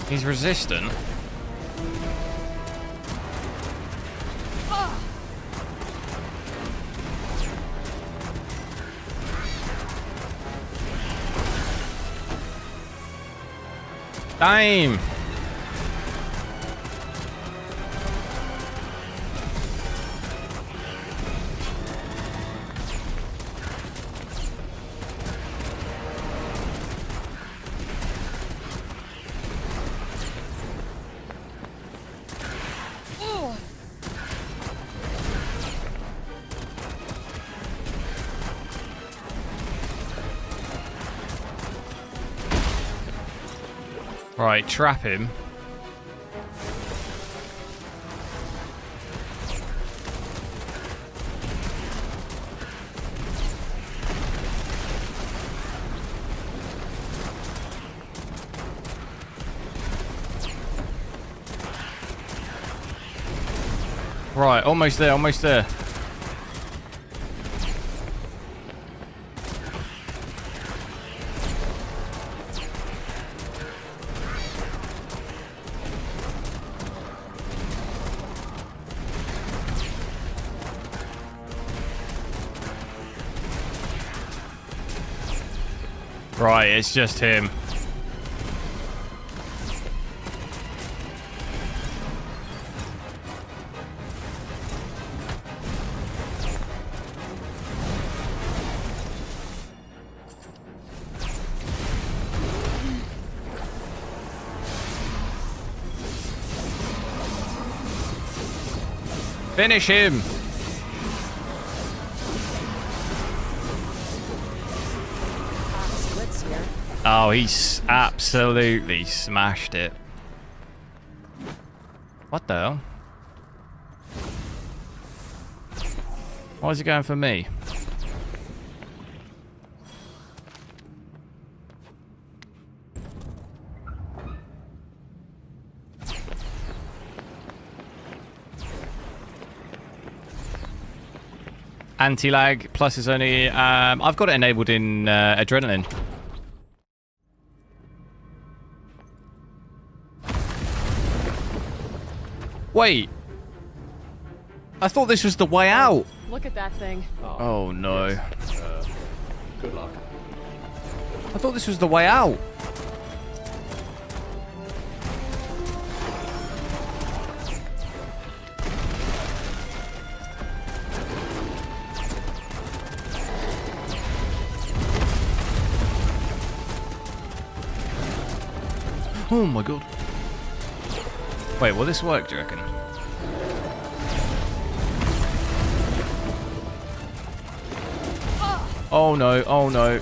He's resistant. Damn. Right, trap him. Right, almost there, almost there. Right, it's just him. Finish him! Oh, he's absolutely smashed it. What the hell? Why is he going for me? Anti-lag plus is only... I've got it enabled in Adrenaline. Wait. I thought this was the way out. Look at that thing. Oh no. Yes. Good luck. I thought this was the way out. Oh my god. Wait, will this work, do you reckon? Oh no, oh no.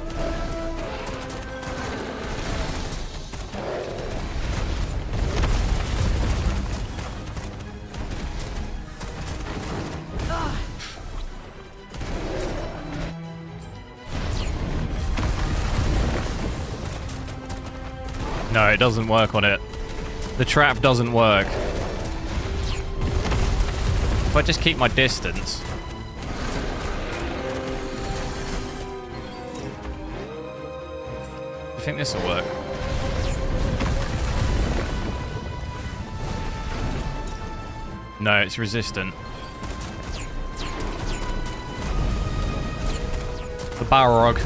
No, it doesn't work on it. The trap doesn't work. If I just keep my distance. Do you think this will work? No, it's resistant. The Balrog.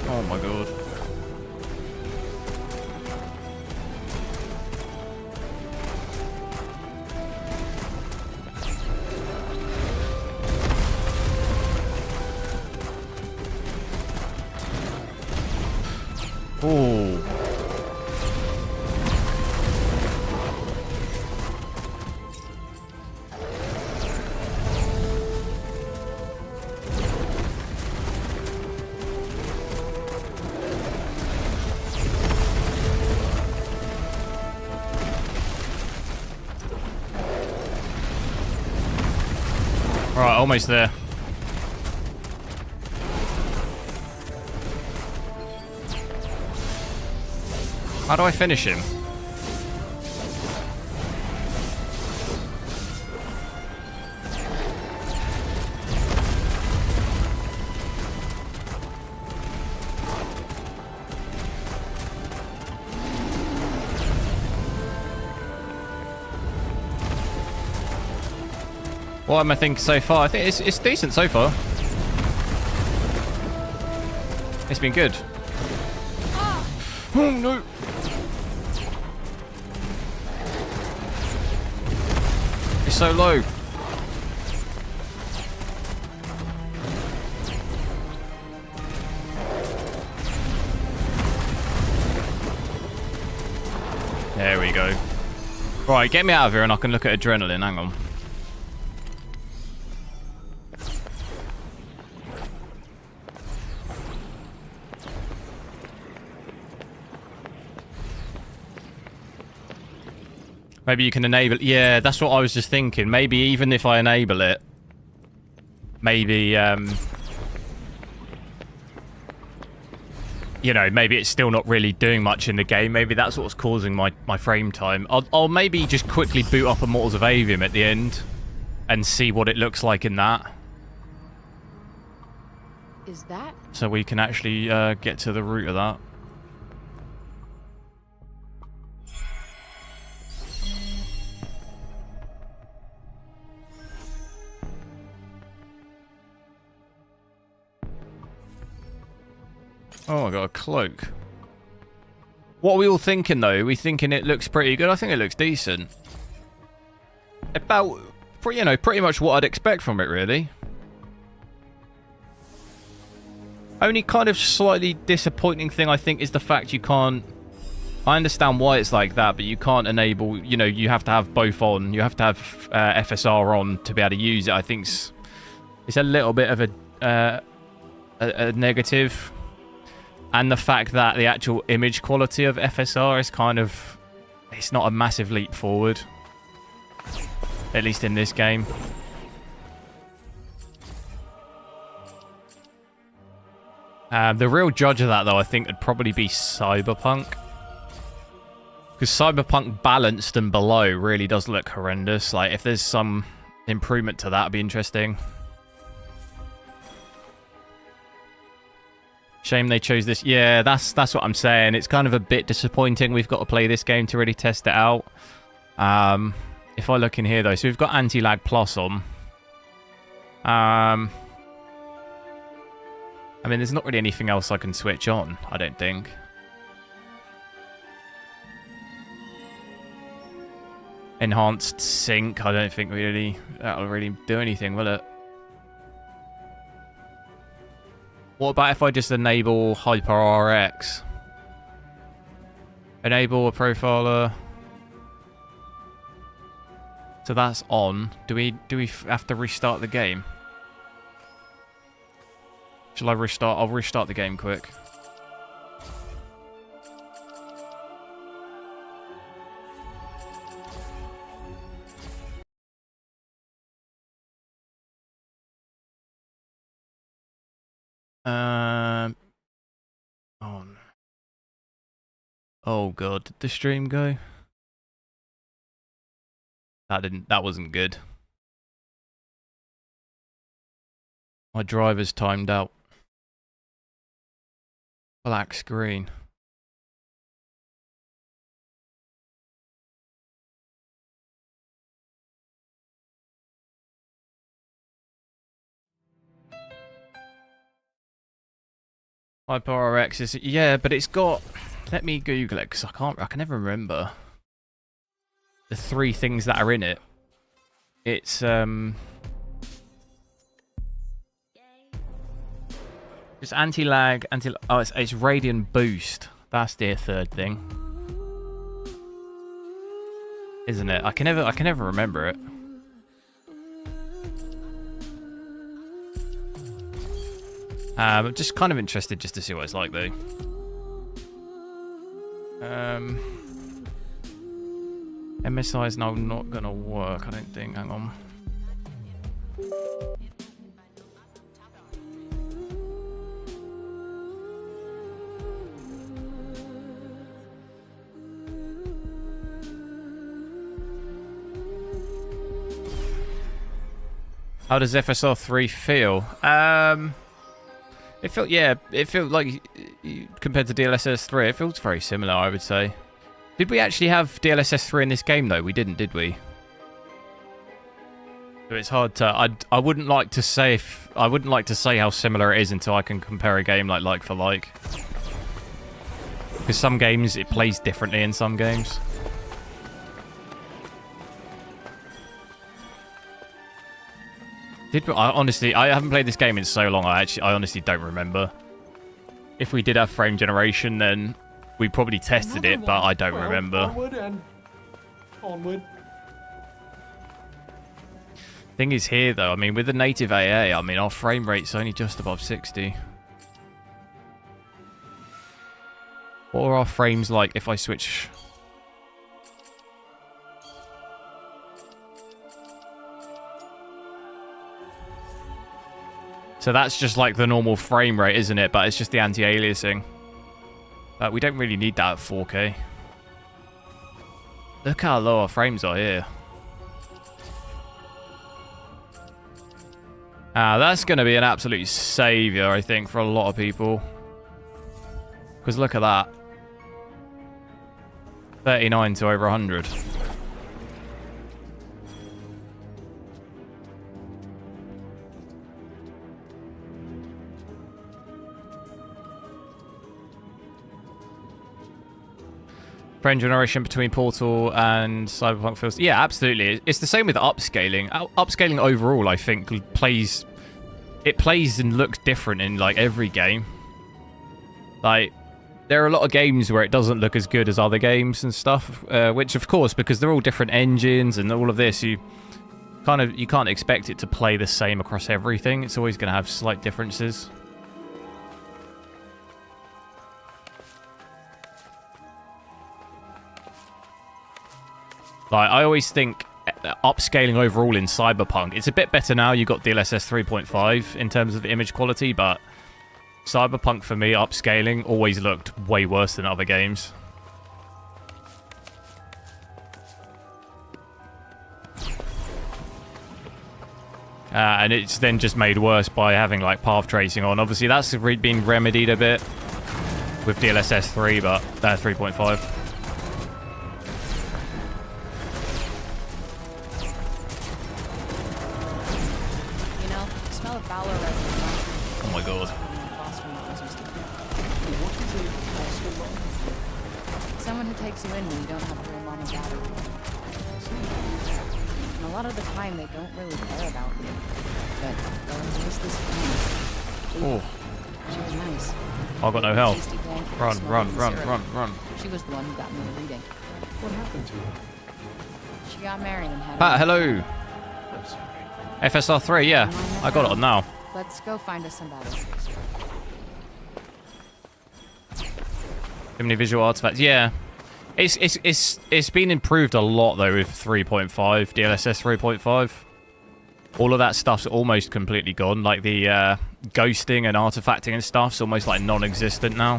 Oh my god. Ooh. Right, almost there. How do I finish him? What am I thinking so far? I think it's decent so far. It's been good. Oh no! It's so low. There we go. Right, get me out of here and I can look at adrenaline. Hang on. Maybe you can enable it. Yeah, that's what I was just thinking. Maybe even if I enable it, maybe, you know, maybe it's still not really doing much in the game. Maybe that's what's causing my frame time. I'll maybe just quickly boot up Immortals of Aveum at the end and see what it looks like in that. Is that? So we can actually get to the root of that. Oh, I got a cloak. What are we all thinking, though? Are we thinking it looks pretty good? I think it looks decent. About, you know, pretty much what I'd expect from it, really. Only kind of slightly disappointing thing, I think, is the fact you can't... I understand why it's like that, but you can't enable... You know, you have to have both on. You have to have FSR on to be able to use it. I think it's a little bit of a negative. And the fact that the actual image quality of FSR is kind of... It's not a massive leap forward. At least in this game. The real judge of that, though, I think would probably be Cyberpunk. Because Cyberpunk balanced and below really does look horrendous. Like, if there's some improvement to that, it'd be interesting. Shame they chose this. Yeah, that's what I'm saying. It's kind of a bit disappointing. We've got to play this game to really test it out. If I look in here, though, so we've got anti-lag plus on. I mean, there's not really anything else I can switch on, I don't think. Enhanced sync, I don't think really that'll really do anything, will it? What about if I just enable HyperRX? Enable a profiler. So that's on. Do we have to restart the game? Shall I restart? I'll restart the game quick. On. Oh god, did the stream go? That wasn't good. My driver's timed out. Black screen. HyperRX is, yeah, but it's got, let me Google it because I can never remember the 3 things that are in it. It's it's anti-lag, it's Radiant Boost. That's the 3rd thing, isn't it? I can never remember it. I'm just kind of interested just to see what it's like, though. MSI is now not going to work, I don't think. Hang on. How does FSR 3 feel? It felt like, compared to DLSS 3, it feels very similar, I would say. Did we actually have DLSS 3 in this game, though? We didn't, did we? So it's hard to... I wouldn't like to say how similar it is until I can compare a game like for like. Because some games, it plays differently in some games. I haven't played this game in so long, I honestly don't remember. If we did have frame generation, then we probably tested it, but I don't remember. Onward and onward. Thing is here, though, I mean, with the native AA, I mean, our frame rate's only just above 60. What are our frames like if I switch... So that's just like the normal frame rate, isn't it? But it's just the anti-aliasing. We don't really need that at 4K. Look how low our frames are here. That's going to be an absolute saviour, I think, for a lot of people. Because look at that. 39 to over 100. Frame generation between Portal and Cyberpunk feels... Yeah, absolutely. It's the same with upscaling. Upscaling overall, I think, plays and looks different in, like, every game. Like, there are a lot of games where it doesn't look as good as other games and stuff, which, of course, because they're all different engines and all of this, you can't expect it to play the same across everything. It's always going to have slight differences. Like, I always think upscaling overall in Cyberpunk, it's a bit better now. You got DLSS 3.5 in terms of image quality, but Cyberpunk, for me, upscaling always looked way worse than other games. And it's then just made worse by having, like, path tracing on. Obviously, that's been remedied a bit with DLSS 3, but 3.5. Oh my god. Someone who takes you in when you don't have a real mom and dad. And a lot of the time they don't really care about you. But they'll embrace this thing. Oh. She was nice. I've got no health. Run. She was the one who got me the reading. What happened to her? She got married and had Pat, hello. I'm sorry. FSR 3, yeah. I got it on now. Let's go find us some battle. Too many visual artifacts. Yeah. It's been improved a lot, though, with 3.5, DLSS 3.5. All of that stuff's almost completely gone. Like, the ghosting and artifacting and stuff's almost, like, non-existent now.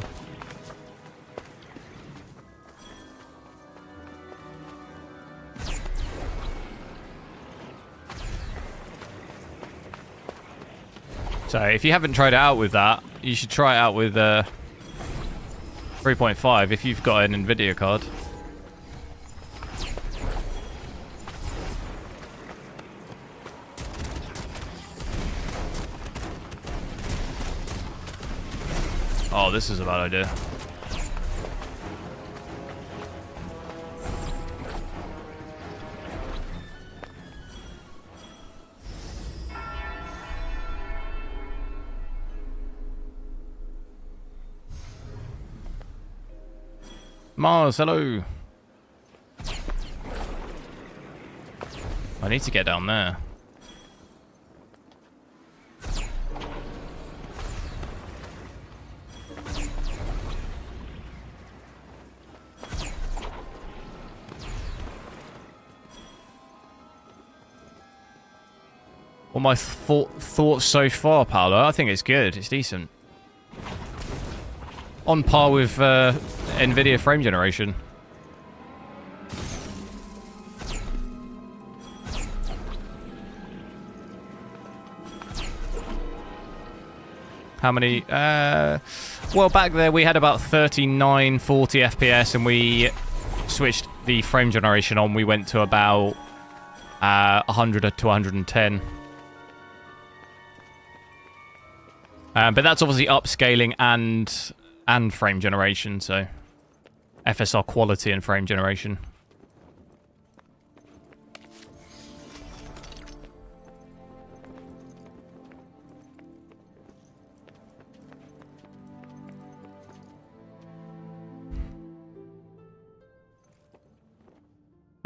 So if you haven't tried it out with that, you should try it out with 3.5 if you've got an nvidia card. Oh, this is a bad idea. Mars, hello. I need to get down there. Well, my thoughts so far, Paolo, I think it's good. It's decent. On par with nvidia frame generation. How many? Well, back there we had about 39, 40 FPS, and we switched the frame generation on. We went to about 100 to 110. But that's obviously upscaling and frame generation, so FSR quality and frame generation.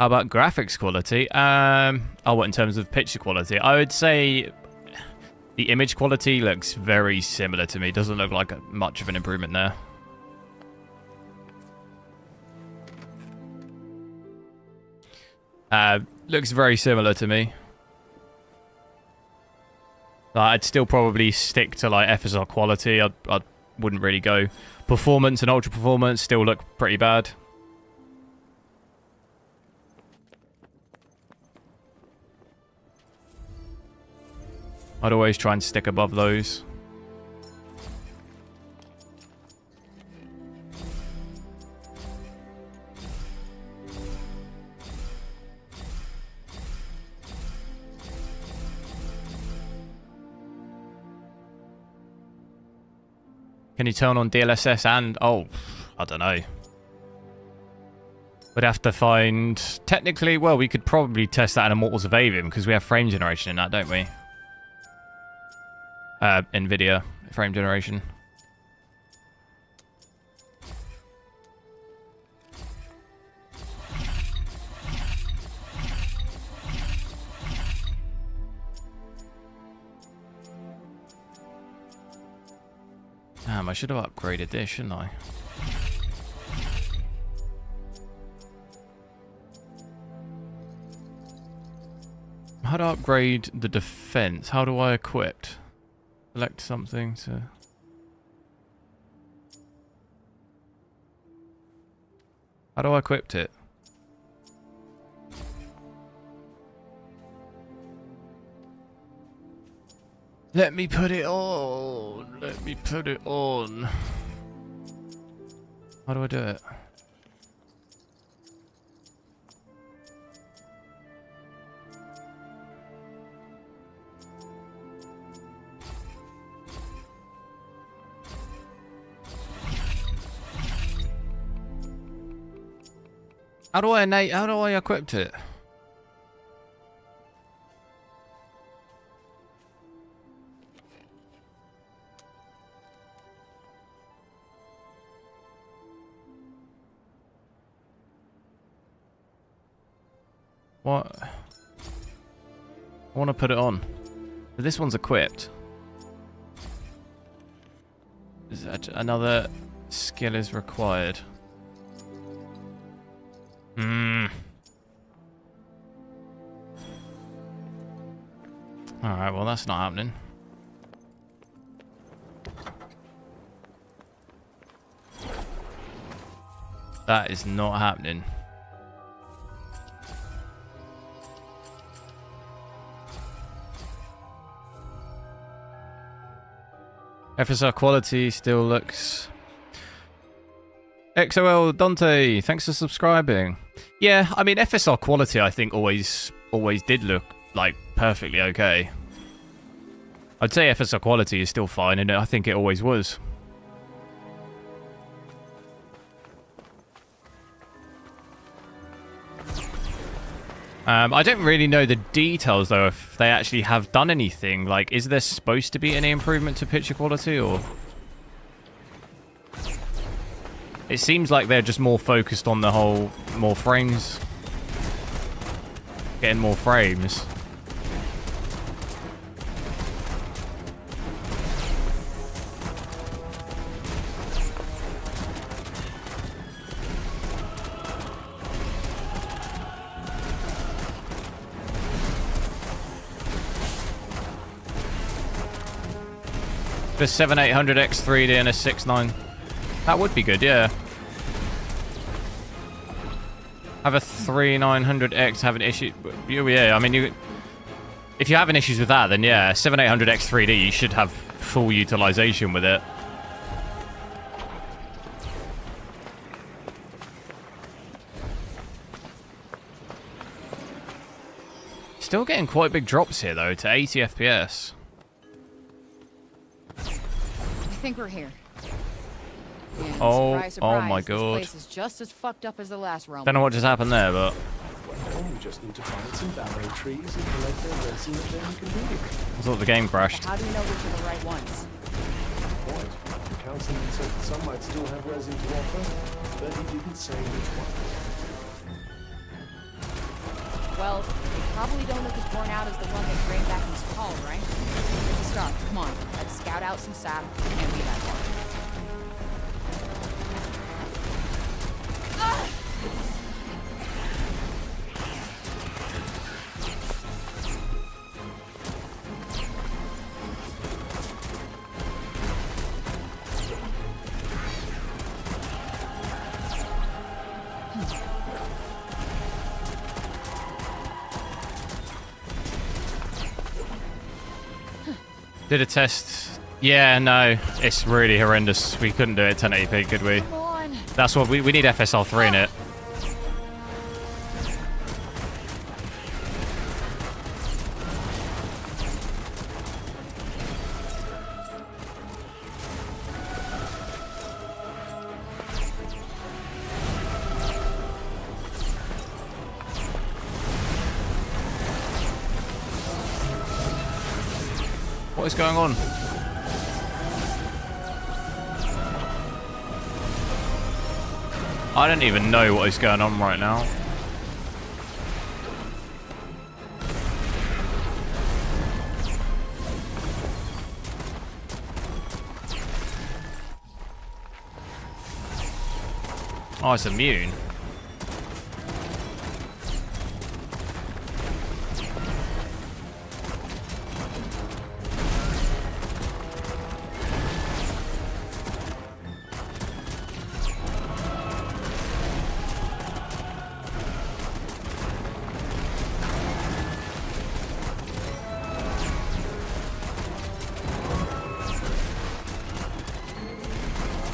How about graphics quality? What, in terms of picture quality? I would say the image quality looks very similar to me. Doesn't look like much of an improvement there. Looks very similar to me. I'd still probably stick to like FSR quality. I wouldn't really go. Performance and ultra performance still look pretty bad. I'd always try and stick above those. Can you turn on DLSS and... Oh, I don't know. We'd have to find... Technically, well, we could probably test that in Immortals of Aveum, because we have frame generation in that, don't we? nvidia frame generation. Damn, I should have upgraded this, shouldn't I? How do I upgrade the defense? How do I equip? Select something to... How do I equip it? Let me put it on. Let me put it on. How do I do it? How do I equip it? What? I want to put it on. But this one's equipped. Is that another skill is required? Alright, well that's not happening. That is not happening. FSR quality still looks... XOL Dante, thanks for subscribing. Yeah, I mean, FSR quality, I think, always did look, like, perfectly okay. I'd say FSR quality is still fine, and I think it always was. I don't really know the details, though, if they actually have done anything. Like, is there supposed to be any improvement to picture quality, or...? It seems like they're just more focused on the whole more frames. Getting more frames. The 7800X 3D and a 6.9. That would be good, yeah. Have a 3900X have an issue. Yeah, I mean, if you're having issues with that, then yeah, 7800X 3D, you should have full utilization with it. Still getting quite big drops here, though, to 80 FPS. I think we're here. And Oh, surprise, surprise, oh my this god. place is just as fucked up as the last realm. Don't know what just happened there, but... Well, we just need to find some barrow trees and collect their resin and then we can do it. I thought the game crashed. How do you know which are the right ones? Point. The councilman said that some might still have resin to offer, but he didn't say which one. Well, they probably don't look as worn out as the one that drained back in his call, right? It's a start. Come on, let's scout out some sap and be that far. Did a test. Yeah, no, it's really horrendous. We couldn't do it 1080p, could we? Come on. That's what we need FSR 3 in it. What is going on? I don't even know what is going on right now. Oh, it's immune.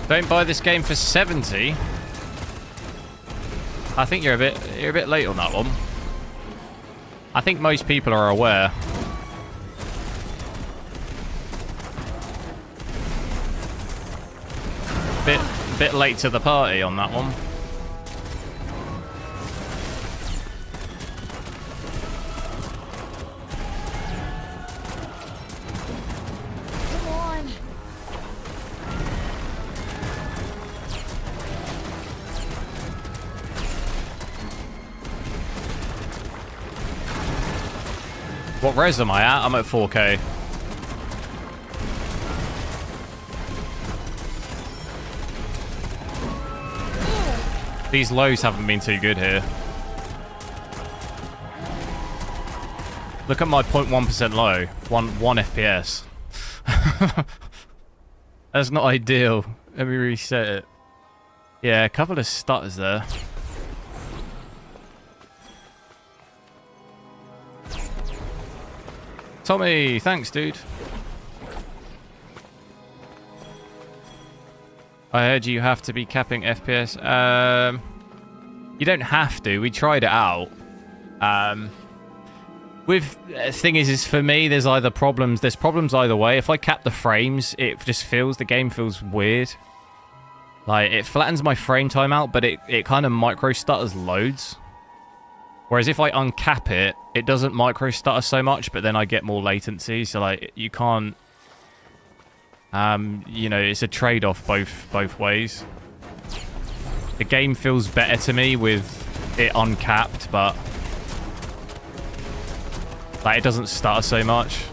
Don't buy this game for 70. I think you're a bit late on that one. I think most people are aware. Bit late to the party on that one. What res am I at? I'm at 4K. These lows haven't been too good here. Look at my 0.1% low. 1 FPS. That's not ideal. Let me reset it. Yeah, a couple of stutters there. Tommy, thanks, dude. I heard you have to be capping FPS. You don't have to. We tried it out. Thing is for me, there's problems either way. If I cap the frames, the game feels weird. Like, it flattens my frame time out, but it kind of micro stutters loads. Whereas if I uncap it, it doesn't micro stutter so much, but then I get more latency. So, like, you can't... you know, it's a trade-off both ways. The game feels better to me with it uncapped, but... like, it doesn't stutter so much.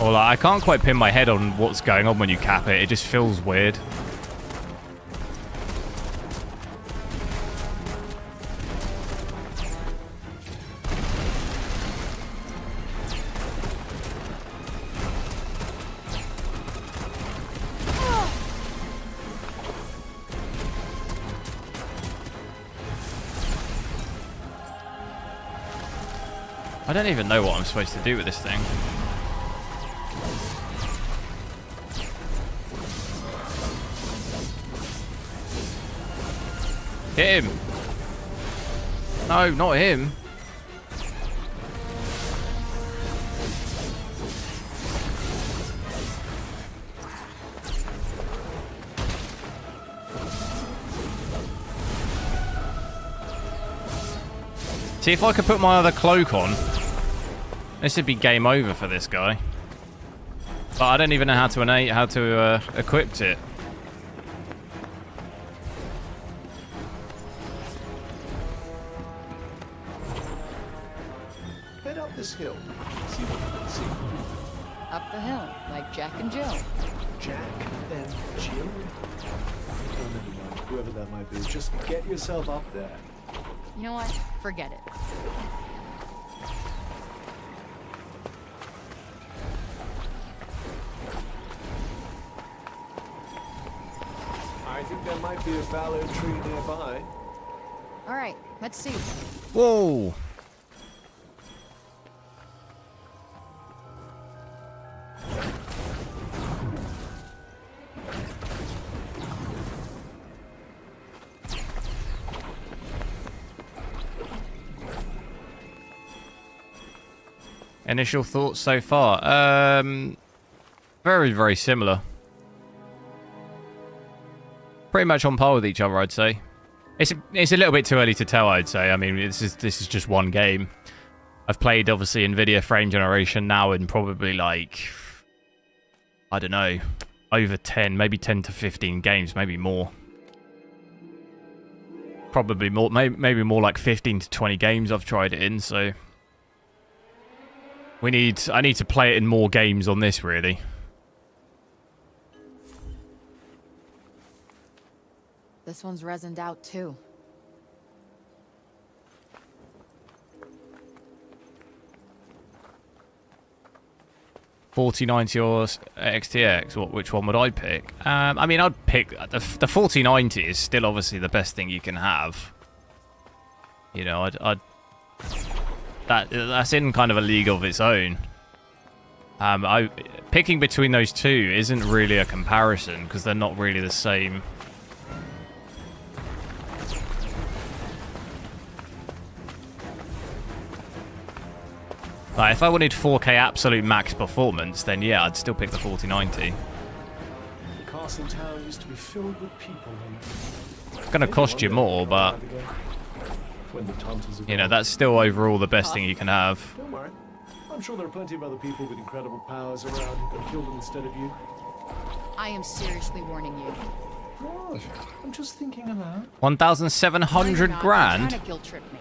Or, like, I can't quite pin my head on what's going on when you cap it. It just feels weird. I don't even know what I'm supposed to do with this thing. Hit him! No, not him. See, if I could put my other cloak on, this would be game over for this guy. But I don't even know how to equip it. Head up this hill. See what you can see. Up the hill, like Jack and Jill. Jack and Jill? Oh, never mind. Whoever that might be. Just get yourself up there. You know what? Forget it. I think there might be a fallow tree nearby. All right, let's see. Whoa! Initial thoughts so far? Very, very similar. Pretty much on par with each other, I'd say. It's a little bit too early to tell, I'd say. I mean, this is just one game. I've played, obviously, NVIDIA frame generation now in probably, like, I don't know, over 10, maybe 10 to 15 games, maybe more. Probably more, maybe more like 15 to 20 games I've tried it in, so... I need to play it in more games on this, really. This one's resined out too. $4090 or XTX? Which one would I pick? I mean, I'd pick the 4090 is still obviously the best thing you can have. You know, that's in kind of a league of its own. Picking between those two isn't really a comparison because they're not really the same. Like, if I wanted 4K absolute max performance, then yeah, I'd still pick the 4090. The castle town used to be filled with people. It's going to cost you more, but you know, that's still overall the best thing you can have. Don't worry. I'm sure there are plenty of other people with incredible powers around who could kill them instead of you. I am seriously warning you. Gosh, I'm just thinking aloud. 1,700 grand? You're trying to guilt trip me.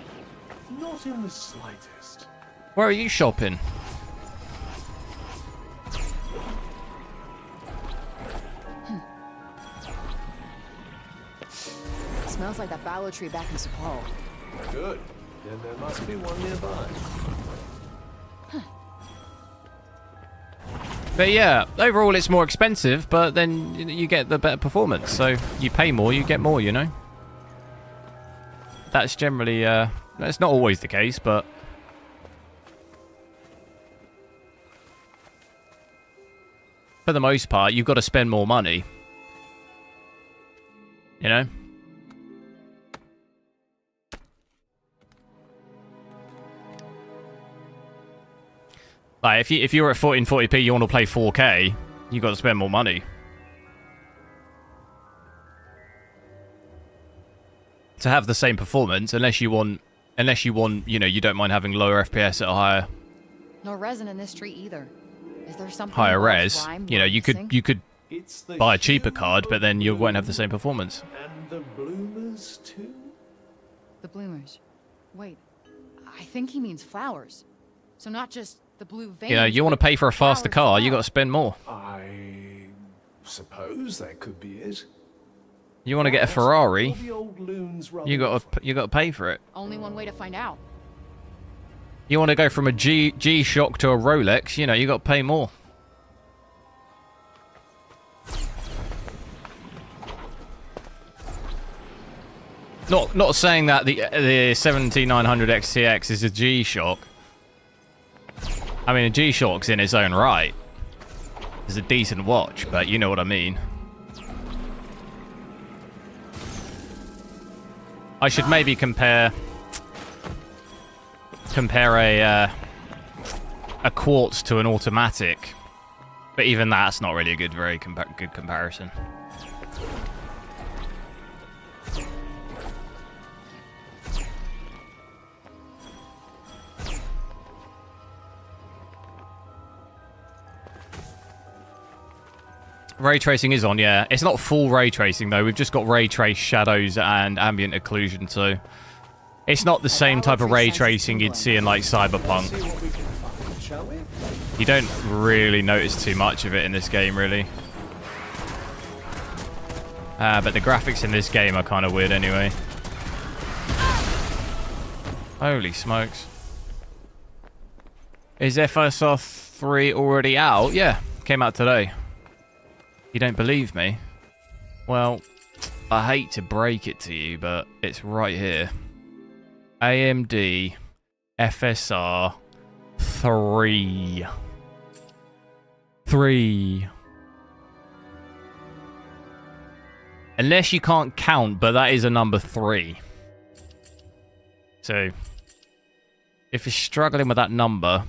Not in the slightest. Where are you shopping? Smells like that fallow tree back in Sepal. Good. Then there must be one nearby. But yeah, overall it's more expensive, but then you get the better performance. So you pay more, you get more, you know? That's generally, that's not always the case, but... for the most part, you've got to spend more money. You know? Like, if you're at 1440p, you want to play 4K, you got to spend more money. To have the same performance, unless you want, you know, you don't mind having lower FPS at a higher... No resin in this tree either. Is there something higher about res, rhyme you know, you could buy a cheaper card, but then you won't have the same performance. And the bloomers too? The bloomers. Wait, I think he means flowers. So not just the blue veins. You know, you want to pay for a faster car, you got to spend more. I suppose that could be it. You want to get a Ferrari, All the old loons you got to pay for it. Only one way to find out. You want to go from a G-Shock to a Rolex, you know, you got to pay more. Not saying that the 7900 XTX is a G-Shock. I mean, a G-Shock's in its own right. It's a decent watch, but you know what I mean. I should maybe compare a quartz to an automatic, but even that's not really a good comparison. Ray tracing is on, yeah. It's not full ray tracing though. We've just got ray trace shadows and ambient occlusion too. It's not the same type of ray tracing you'd see in like Cyberpunk. You don't really notice too much of it in this game, really. But the graphics in this game are kind of weird anyway. Holy smokes. Is FSR 3 already out? Yeah, came out today. You don't believe me? Well, I hate to break it to you, but it's right here. AMD FSR 3. 3. Unless you can't count, but that is a number 3. So, if you're struggling with that number,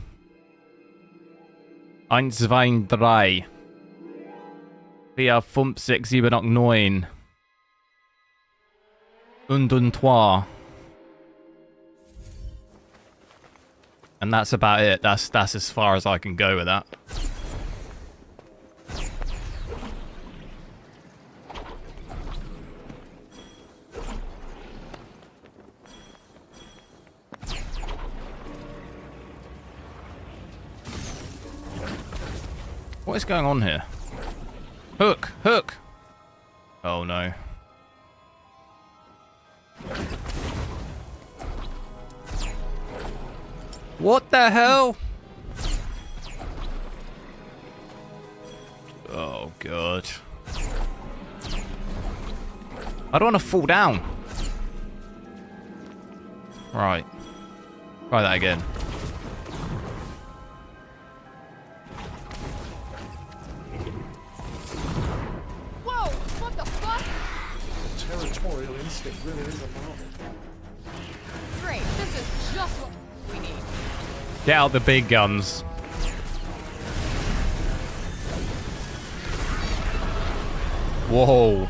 1, 2, 3. 4, 5, 6, 7, 8, 9. 1, 2, 3. And that's about it. That's as far as I can go with that. What is going on here? Hook! Hook! Oh no. What the hell? Oh god. I don't want to fall down. Right. Try that again. Whoa! What the fuck? Territorial instinct really is a marvel. Great, this is just what we need. Get out the big guns. Whoa.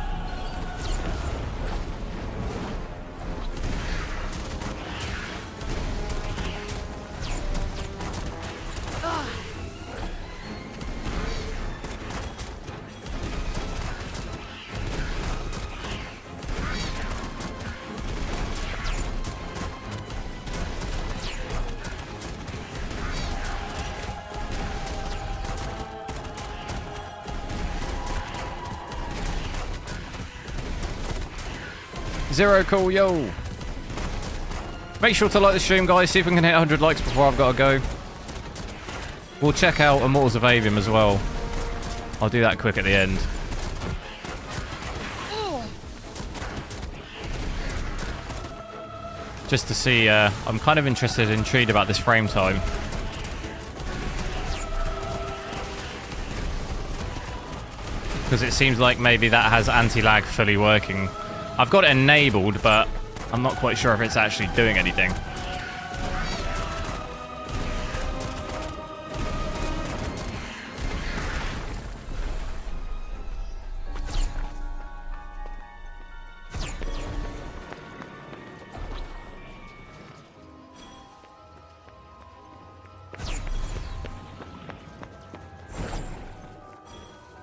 Zero cool, yo. Make sure to like the stream, guys. See if we can hit 100 likes before I've got to go. We'll check out Immortals of Aveum as well. I'll do that quick at the end. Just to see, I'm kind of intrigued about this frame time. because it seems like maybe that has anti-lag fully working. I've got it enabled, but I'm not quite sure if it's actually doing anything.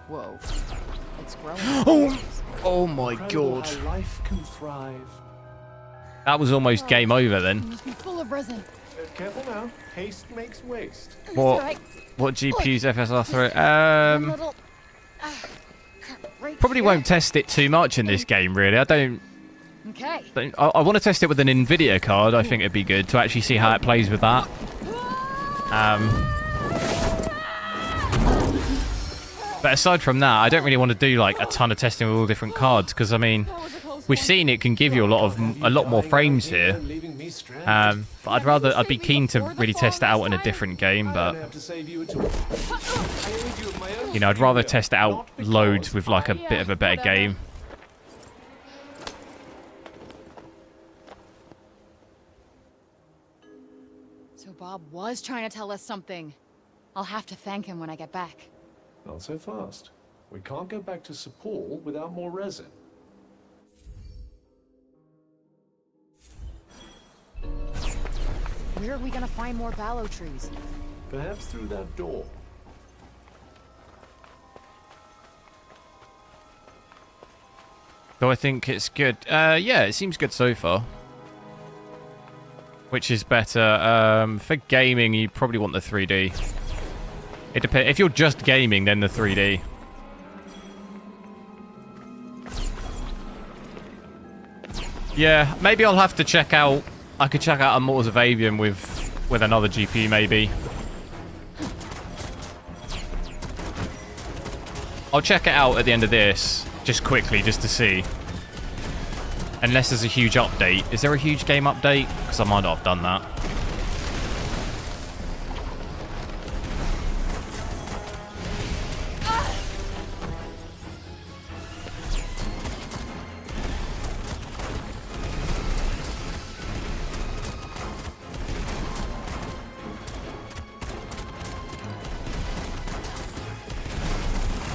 Whoa. It's growing. Oh my Incredible god. how life can thrive. That was almost game over then. Must be full of resin. Careful now. Haste makes waste. What GPU's FSR through? Probably won't test it too much in this game, really. Okay. I want to test it with an nvidia card. I think it'd be good to actually see how it plays with that. But aside from that, I don't really want to do like a ton of testing with all different cards, because I mean, we've seen it can give you a lot more frames here. But I'd be keen to really test it out in a different game. But you know, I'd rather test it out loads with like a bit of a better game. So Bob was trying to tell us something. I'll have to thank him when I get back. Not so fast. We can't go back to Sepul without more resin. Where are we gonna find more ballow trees? Perhaps through that door. So I think it's good. Yeah, it seems good so far. Which is better? For gaming, you probably want the 3D. It depends. If you're just gaming, then the 3D. Yeah, maybe I'll have to check out. I could check out Immortals of Aveum with another GPU, maybe. I'll check it out at the end of this, just quickly, just to see. Unless there's a huge update. Is there a huge game update? Because I might not have done that.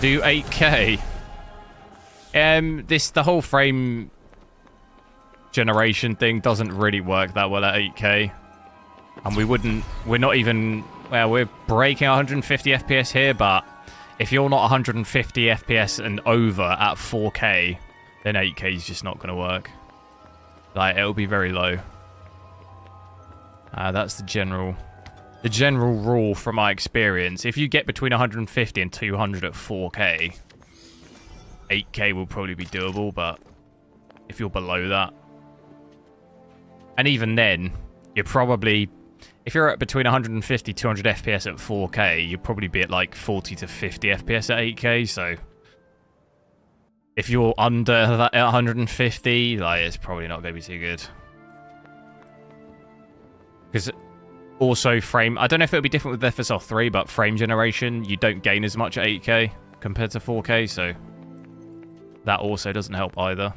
Do 8K. The whole frame generation thing doesn't really work that well at 8K. And we're not even, well, we're breaking 150 FPS here, but if you're not 150 FPS and over at 4K, then 8K is just not going to work. Like, it'll be very low. That's the general rule from my experience. If you get between 150 and 200 at 4K, 8K will probably be doable, but if you're below that, and even then, you're probably, if you're at between 150 200 FPS at 4K, you'll probably be at like 40 to 50 FPS at 8K, so if you're under that at 150, like, it's probably not going to be too good. Because also frame, I don't know if it'll be different with FSR 3, but frame generation, you don't gain as much at 8K compared to 4K, so that also doesn't help either.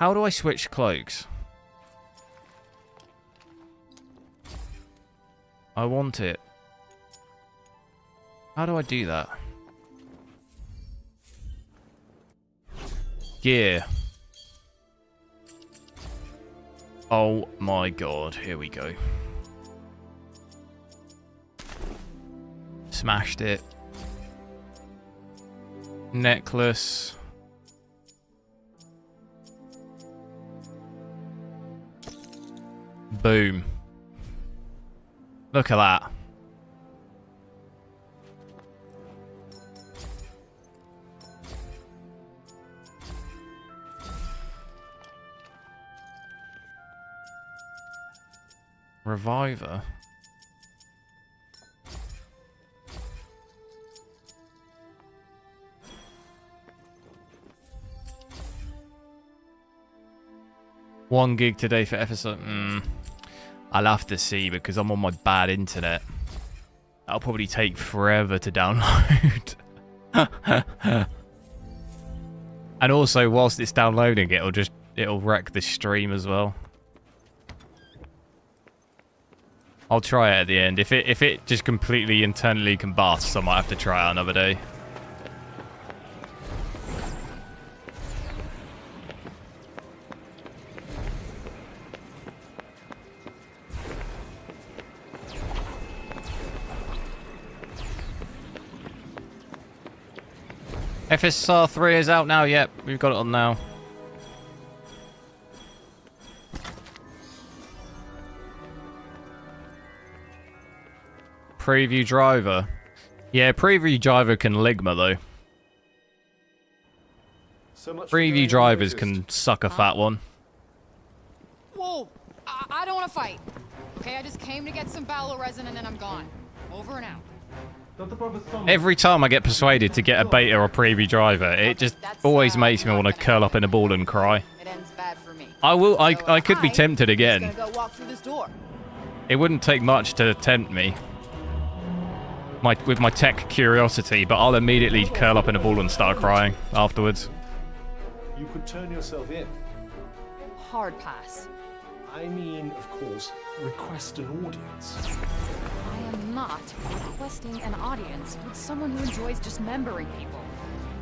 How do I switch cloaks? I want it. How do I do that? Gear. Oh my god, here we go. Smashed it. Necklace. Boom. Look at that. Reviver. $1 gig today for FSR. I'll have to see because I'm on my bad internet. That'll probably take forever to download. And also, whilst it's downloading, it'll wreck the stream as well. I'll try it at the end. If it just completely internally combusts, I might have to try it another day. FSR 3 is out now. Yep, we've got it on now. Preview driver. Yeah, preview driver can ligma though. So much for Preview going drivers unnoticed. can suck a fat one. Whoa! I don't want to fight. Okay, I just came to get some Ballo resin and then I'm gone. Over and out. Every time I get persuaded to get a beta or preview driver, it just always makes me want to curl up in a ball and cry. It ends bad for me. I could be tempted I'm again. just gonna go walk through this door. It wouldn't take much to tempt me. With my tech curiosity, but I'll immediately curl up in a ball and start crying afterwards. You could turn yourself in. Hard pass. I mean, of course, request an audience. I am not requesting an audience with someone who enjoys dismembering people.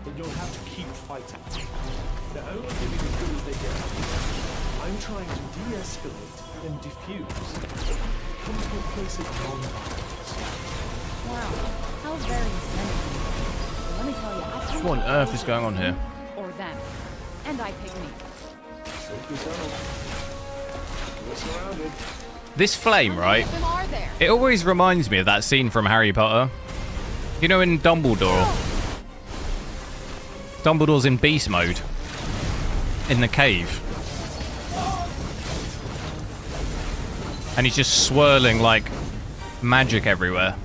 But you'll have to keep fighting. They're only giving as good as they get. I'm trying to de-escalate and diffuse. Come to a place of non-violence. Wow, how very zen. Let me tell you, I can't What on earth is going on here? or them. And I pick me. Suit yourself. You're surrounded. This flame, right? How many of them are there? It always reminds me of that scene from Harry Potter. You know, in Dumbledore. Dumbledore's in beast mode. In the cave. And he's just swirling like magic everywhere.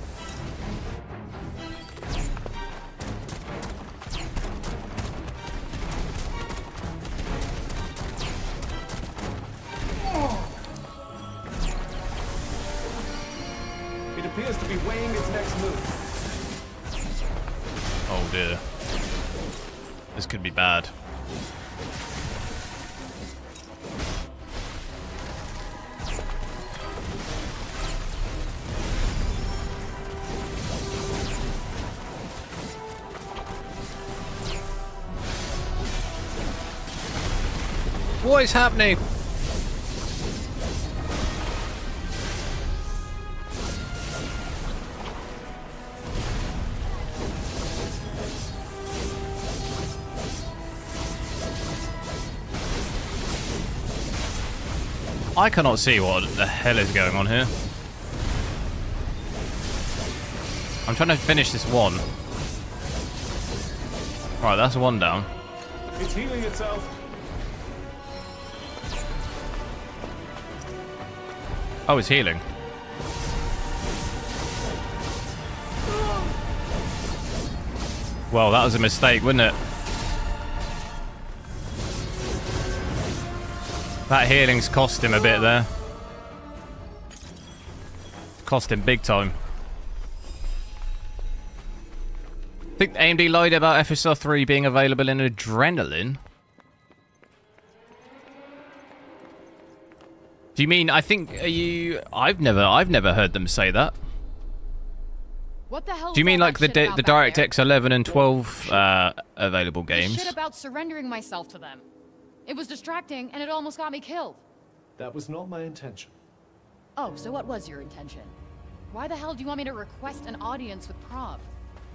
It appears to be weighing its next move. Oh dear. This could be bad. What is happening? I cannot see what the hell is going on here. I'm trying to finish this one. Right, that's one down. It's healing itself. Oh, it's healing. Well, that was a mistake, wasn't it? That healing's cost him a bit there. Cost him big time. Think AMD lied about FSR 3 being available in Adrenaline? Do you mean, I think, are you... I've never heard them say that. What the hell? Do you mean like the DirectX 11 and 12 available games? Shit about surrendering myself to them. It was distracting, and it almost got me killed. That was not my intention. Oh, so what was your intention? Why the hell do you want me to request an audience with Prov?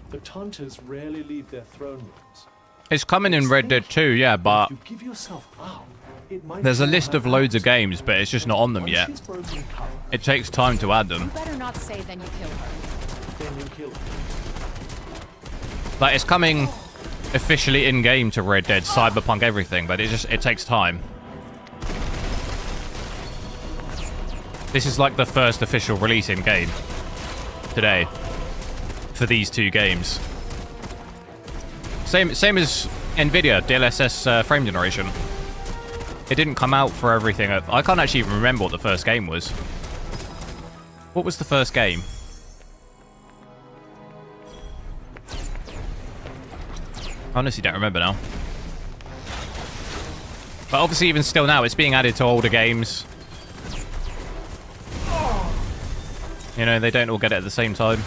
The Tunters rarely leave their throne rooms. It's coming in Red Dead 2, yeah, but If you give yourself up, it might there's a fall list of her loads of out. games, but it's just not on them Once yet. she's broken cover, It takes time to add You them. better not say then you killed her. then you kill her. Like, it's coming officially in-game to Red Dead, Cyberpunk, everything, but it takes time. This is like the first official release in-game today for these two games. Same as nvidia DLSS frame generation. It didn't come out for everything. I can't actually even remember what the first game was. What was the first game? Honestly, don't remember now. But obviously, even still now, it's being added to older games. You know, they don't all get it at the same time.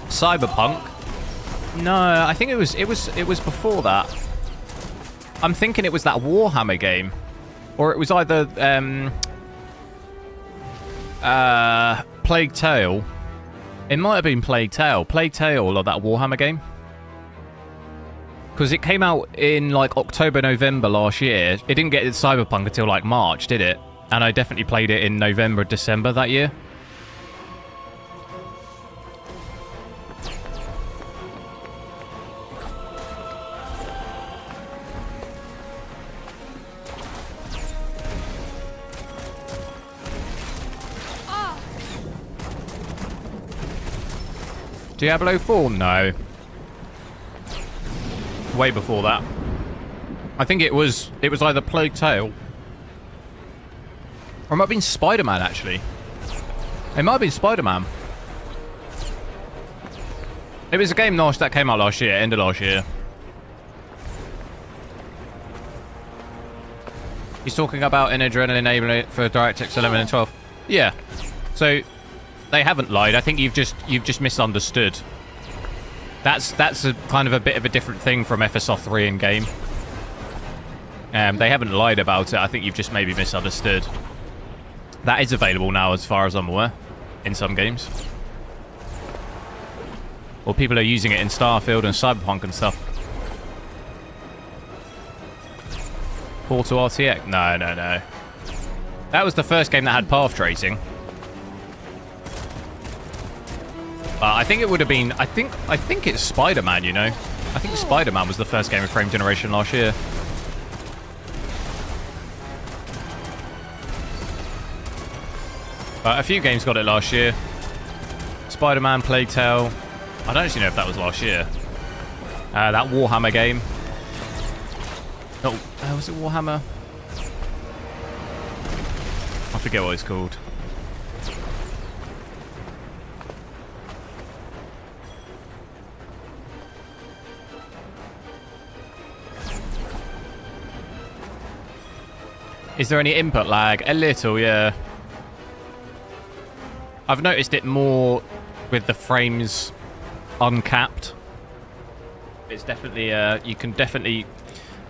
Cyberpunk? No, I think it was before that. I'm thinking it was that Warhammer game, or it was either Plague Tale. It might have been Plague Tale or that Warhammer game. Because it came out in like October, November last year. It didn't get its Cyberpunk until like March, did it? And I definitely played it in November, December that year. Diablo 4? No. Way before that. I think it was either Plague Tale, or it might have been Spider-Man, actually. It might have been Spider-Man. It was a game that came out last year, end of last year. He's talking about an adrenaline enabling it for DirectX 11 and 12. Yeah. So they haven't lied. I think you've just misunderstood. That's a kind of a bit of a different thing from FSR 3 in game. They haven't lied about it. I think you've just maybe misunderstood. That is available now, as far as I'm aware, in some games. Or people are using it in Starfield and Cyberpunk and stuff. Portal RTX? No. That was the first game that had path tracing. I think it would have been... I think it's Spider-Man, you know? I think Spider-Man was the first game of frame generation last year. A few games got it last year. Spider-Man, Plague Tale. I don't actually know if that was last year. That Warhammer game. No, was it Warhammer? I forget what it's called. Is there any input lag? A little, yeah. I've noticed it more with the frames uncapped. It's definitely you can definitely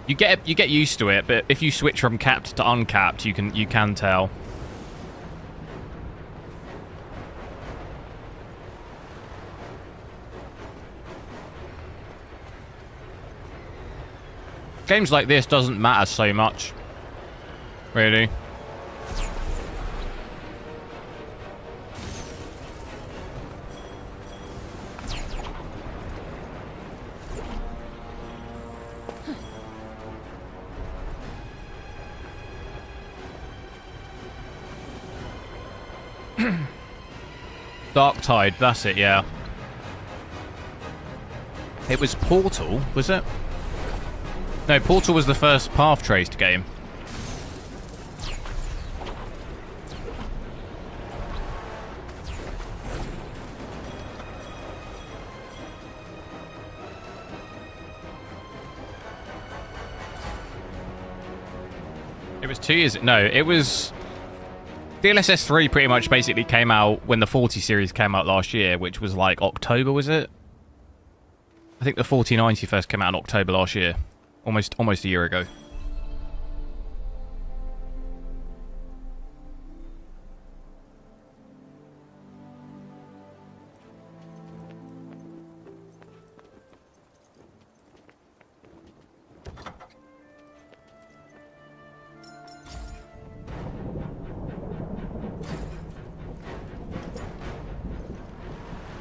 you get used to it, but if you switch from capped to uncapped, you can tell. Games like this doesn't matter so much. Really? Dark Tide, that's it, yeah. It was Portal, was it? No, Portal was the first path traced game. It was 2 years... No, it was... DLSS 3 pretty much basically came out when the 40 series came out last year, which was like October, was it? I think the 4090 first came out in October last year. Almost a year ago.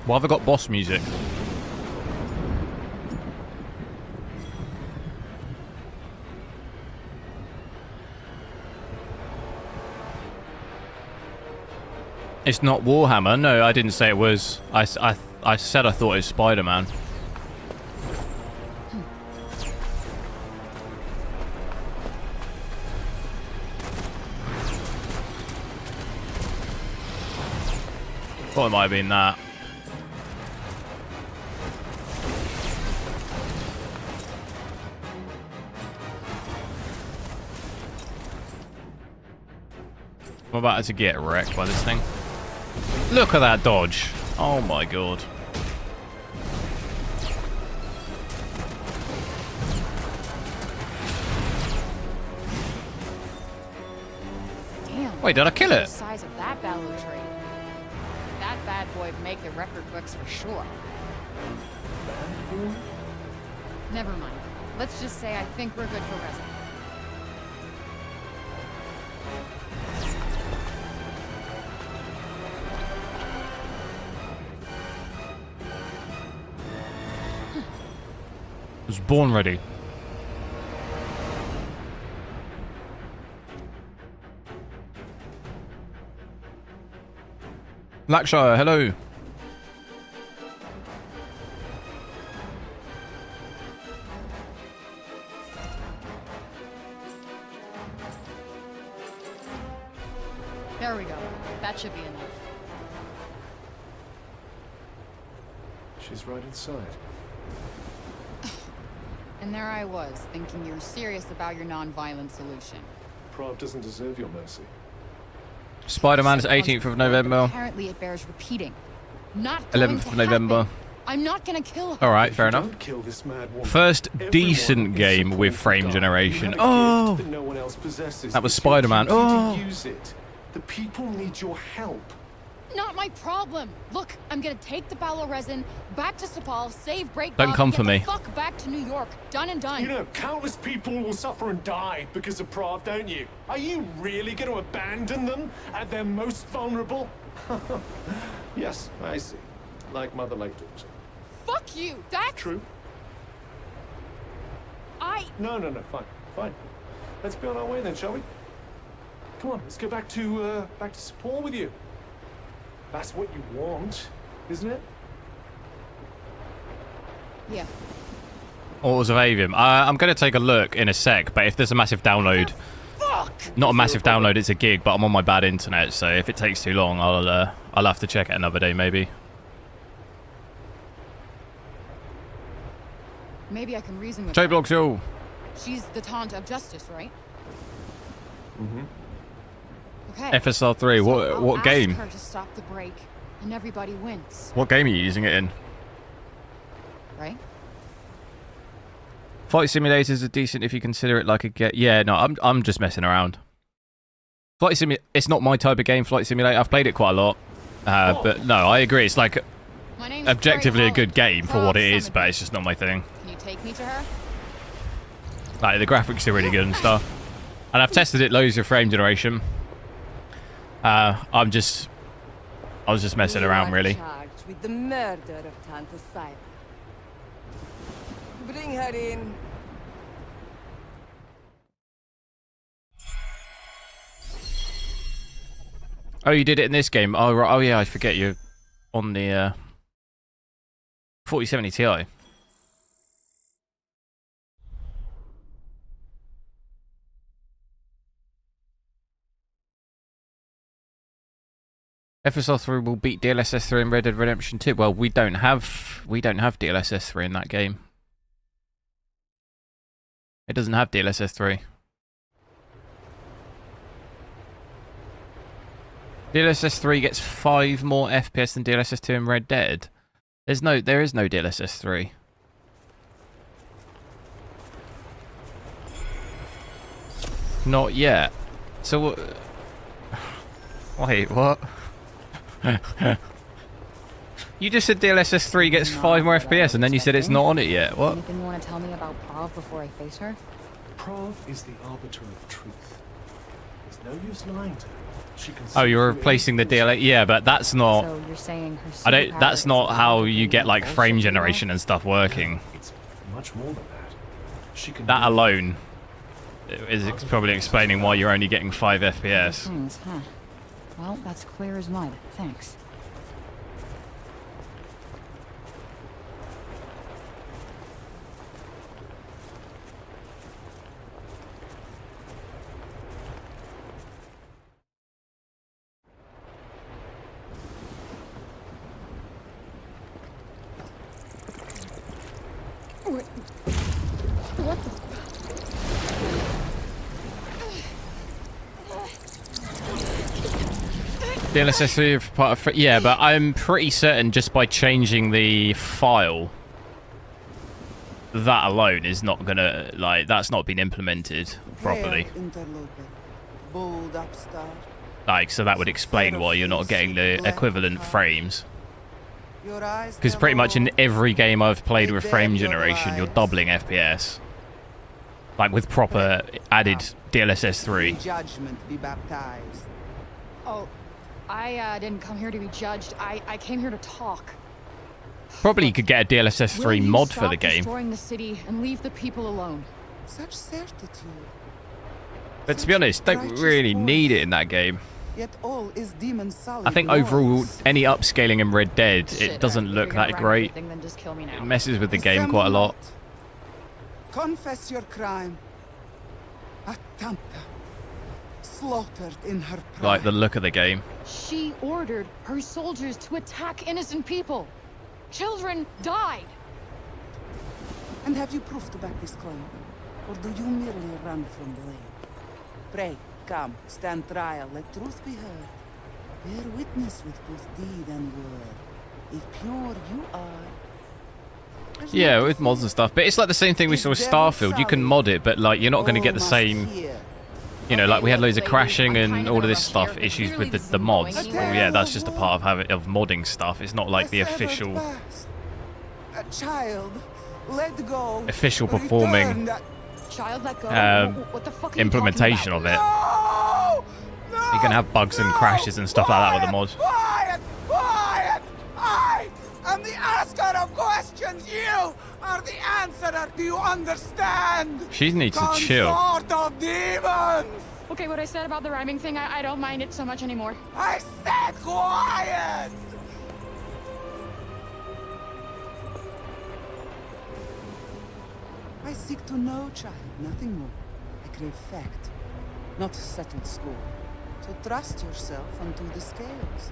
Why have I got boss music? It's not Warhammer. No, I didn't say it was. I said I thought it was Spider-Man. Thought it might have been that. I'm about to get wrecked by this thing. Look at that dodge. Oh my god. Damn. Wait, did I kill The it? size of that balloon tree. That bad boy would make the record books for sure. Never mind. Let's just say I think we're good for resin. Was born ready. Lakshire, hello. There we go. That should be enough. She's right inside. And there I was, thinking you're serious about your non-violent solution. Prav doesn't deserve your mercy. Spider-Man is 18th of November. Apparently it bears repeating. Not going 11th to of November. happen. I'm not gonna kill her. Alright, fair enough. Don't kill this mad woman. First Everyone decent is game with supposed to frame die. generation. You have a Oh! gift that no one else possesses. That was It's your Spider-Man. duty to Oh! use it. The people need your help. Not my problem. Look, I'm gonna take the Ballo resin back to Sepal, save Break Don't Bob, come and for get me. the fuck back to New York. Done and done. You know, countless people will suffer and die because of Prav, don't you? Are you really going to abandon them at their most vulnerable? Yes, I see. Like mother, like daughter. Fuck you. That's True? No, fine, fine. Let's be on our way then, shall we? Come on, let's go back to Sepal with you. That's what you want, isn't it? Yeah. Orders of Aveum. I'm going to take a look in a sec, but if there's a massive download... Fuck! Not a massive download, it's a gig, but I'm on my bad internet, so if it takes too long, I'll have to check it another day, maybe. Maybe I can reason with J her. Block Show. She's the taunt of justice, right? Mm-hmm. Okay. FSR 3. So What I'll game? ask her to stop the break, and everybody wins, What game are you using it in? right? Flight simulators are decent if you consider it like a get. Yeah, no, I'm just messing around. Flight Simulator. It's not my type of game. Flight Simulator. I've played it quite a lot, but no, I agree. It's like My name's objectively Corey a good Holland. game for what it Proud is, son of but a- it's just not my thing. Can you take me to her? Like the graphics are really good and stuff, and I've tested it loads of frame generation. I was just messing around, really. Charged with the murder of Tanta Syra. Bring her in. Oh, you did it in this game. Oh, right. Oh, yeah. I forget you're on the 4070 Ti. FSR 3 will beat DLSS 3 in Red Dead Redemption 2. Well, we don't have DLSS 3 in that game. It doesn't have DLSS 3. DLSS 3 gets 5 more FPS than DLSS 2 in Red Dead. There is no DLSS 3. Not yet. So wait, what? You just said DLSS 3 gets 5 more FPS and then you said it's not on it yet. What? Anything you want to tell me about Prav before I face her? Prav is the arbiter of truth. There's no use lying to her. She can Oh, see you're through replacing the any DLSS. Yeah, but that's not. So you're saying her I don't. superpower That's is not how about you get like bullshit, frame you know? generation and stuff working. It's much more than that. She can That do alone is probably explaining why you're only getting 5 FPS. Things, huh? Well, that's clear as mud. Thanks. Wait, what the? DLSS 3 is part of... Yeah, but I'm pretty certain just by changing the file, that alone is not gonna, like, that's not been implemented properly. Bold upstart. Like, so that would explain why you're not getting the equivalent frames. Because pretty much in every game I've played with frame generation, you're doubling FPS. Like with proper added DLSS 3. Judgment be baptized. Oh, I didn't come here to be judged. I came here to talk. Probably could get a DLSS 3 mod for the game. Destroying the city and leave the people alone. Such certitude. But to be honest, don't really need it in that game. Yet all is demon solid. I think overall, any upscaling in Red Dead, it doesn't look that great. Then just kill me now. It messes with the game quite a lot. Confess your crime. Atanta, slaughtered in her pride. Like the look of the game. She ordered her soldiers to attack innocent people. Children died. And have you proof to back this claim? Or do you merely run from blame? Pray, come, stand trial, let truth be heard. Bear witness with both deed and word. If pure you are... Yeah, with mods and stuff. But it's like the same thing we saw with Starfield. You can mod it, but like you're not going to get the same... You know, like we had loads of crashing and all of this stuff, issues with the mods. Well, yeah, that's just a part of modding stuff. It's not like the official... A child, let go. Official performing Child, let go. What the fuck are implementation you of it. No! No! You can have bugs and crashes and stuff like that with the mods. Quiet! Quiet! I am the asker of questions. You are the answerer. Do you understand? She needs to chill. Consort of demons! Okay, what I said about the rhyming thing, I don't mind it so much anymore. I said quiet! I seek to know, child, nothing more. I crave fact, not settled score. So trust yourself unto the scales.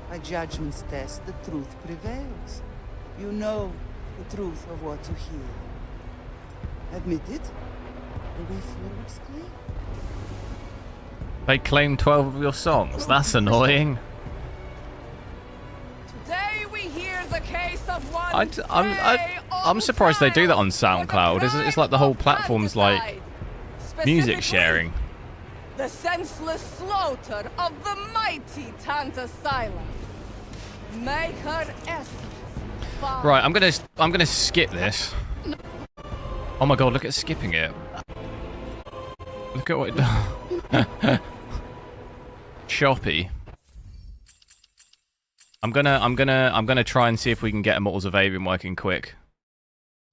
By judgment's test, the truth prevails. You know the truth of what you hear. Admit it, the way forward's clear. They claim 12 of your songs. That's annoying. Today we hear the case of one. I'm surprised they do that on SoundCloud. It's like the whole platform's like music sharing. The senseless slaughter of the mighty Tanta Silence. Make her essence. Right, I'm gonna skip this. Oh my god, look at skipping it. Look at what it choppy. I'm gonna try and see if we can get Immortals of Aveum working quick.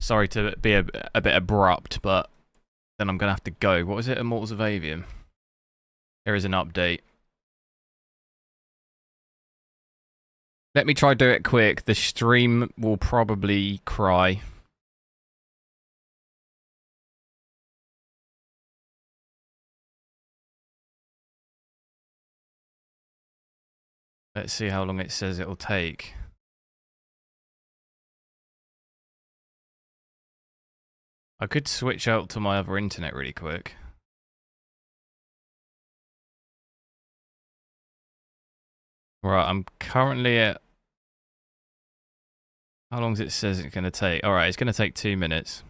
Sorry to be a bit abrupt, but then I'm gonna have to go. What was it, Immortals of Aveum? Here is an update. Let me try do it quick. The stream will probably cry. Let's see how long it says it'll take. I could switch out to my other internet really quick. Right, I'm currently at... How long does it says it's going to take? Alright, it's going to take 2 minutes.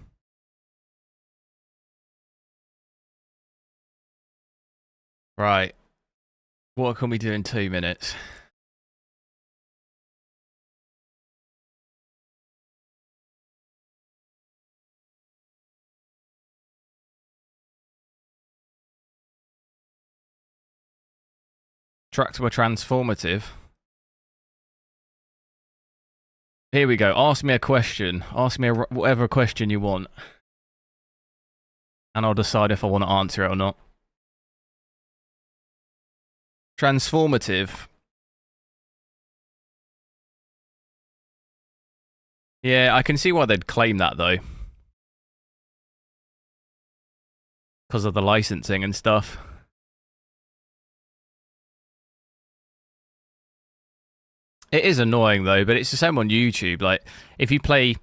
Right. What can we do in 2 minutes? Track to a transformative. Here we go. Ask me a question. Ask me whatever question you want. And I'll decide if I want to answer it or not. Transformative. Yeah, I can see why they'd claim that though. Because of the licensing and stuff. It is annoying though, but it's the same on YouTube. Like, if you play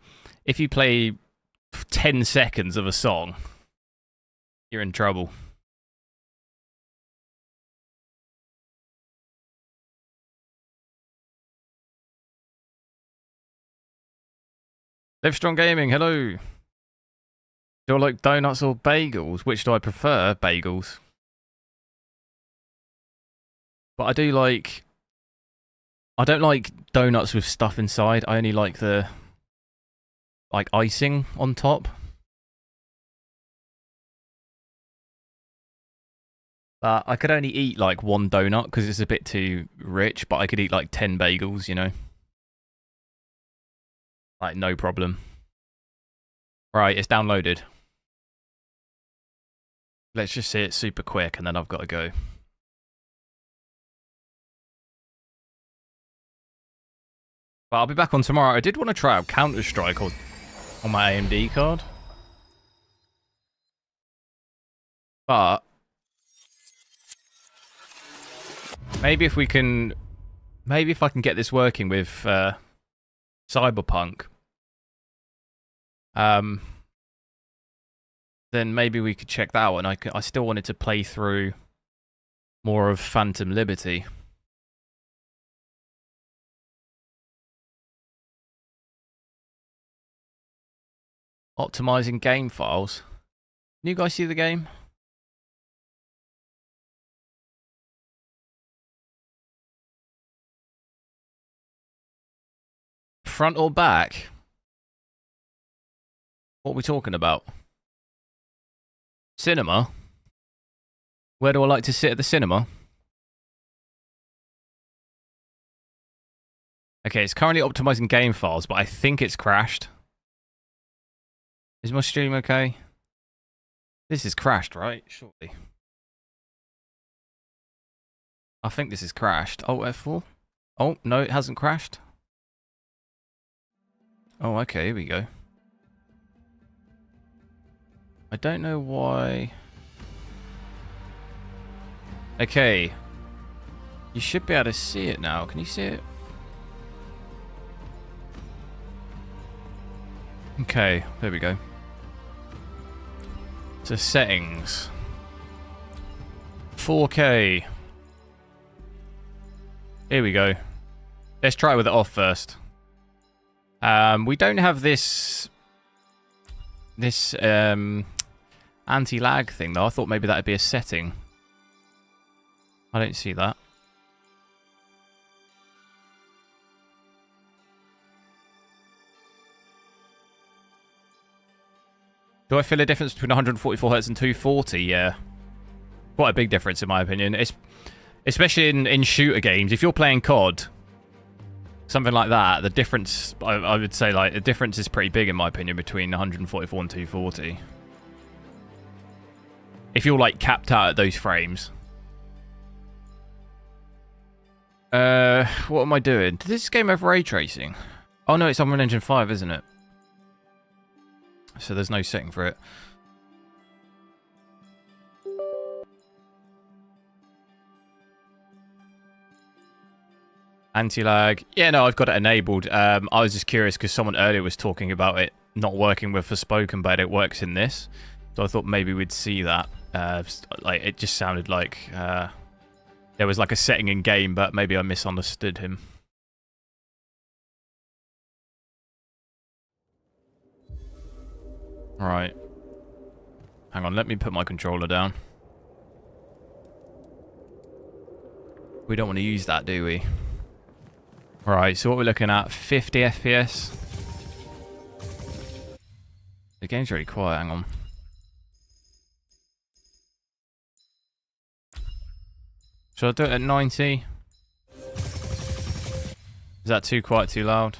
10 seconds of a song, you're in trouble. Livestrong Gaming, hello. Do I like donuts or bagels? Which do I prefer? Bagels. But I do like... I don't like donuts with stuff inside. I only like the... like icing on top. I could only eat like one donut because it's a bit too rich, but I could eat like 10 bagels, you know? Like, no problem. Right, it's downloaded. Let's just see it super quick and then I've got to go. But I'll be back on tomorrow. I did want to try out Counter-Strike on my AMD card. But maybe if we can... maybe if I can get this working with Cyberpunk. Then maybe we could check that out. And I still wanted to play through more of Phantom Liberty. Optimizing game files. Can you guys see the game? Front or back? What are we talking about? Cinema? Where do I like to sit at the cinema? Okay, it's currently optimizing game files, but I think it's crashed. Is my stream okay? This is crashed, right? Surely. I think this is crashed. Oh, F4? Oh, no, it hasn't crashed. Oh, okay, here we go. I don't know why... Okay. You should be able to see it now. Can you see it? Okay, there we go. So settings. 4K. Here we go. Let's try with it off first. We don't have this anti-lag thing though. I thought maybe that'd be a setting. I don't see that. Do I feel a difference between 144 Hz and 240? Yeah. Quite a big difference in my opinion. Especially in shooter games. If you're playing COD, something like that, the difference, I would say, like, the difference is pretty big in my opinion between 144 and 240. If you're, like, capped out at those frames. What am I doing? Did this game have ray tracing? Oh no, it's Unreal Engine 5, isn't it? So there's no setting for it. Anti-lag. Yeah, no, I've got it enabled. I was just curious because someone earlier was talking about it not working with Forspoken, but it works in this. So I thought maybe we'd see that. Like, it just sounded like there was like a setting in game, but maybe I misunderstood him. Right. Hang on, let me put my controller down. We don't want to use that, do we? Right, so what we're looking at, 50 FPS. The game's really quiet, hang on. Should I do it at 90? Is that too quiet, too loud?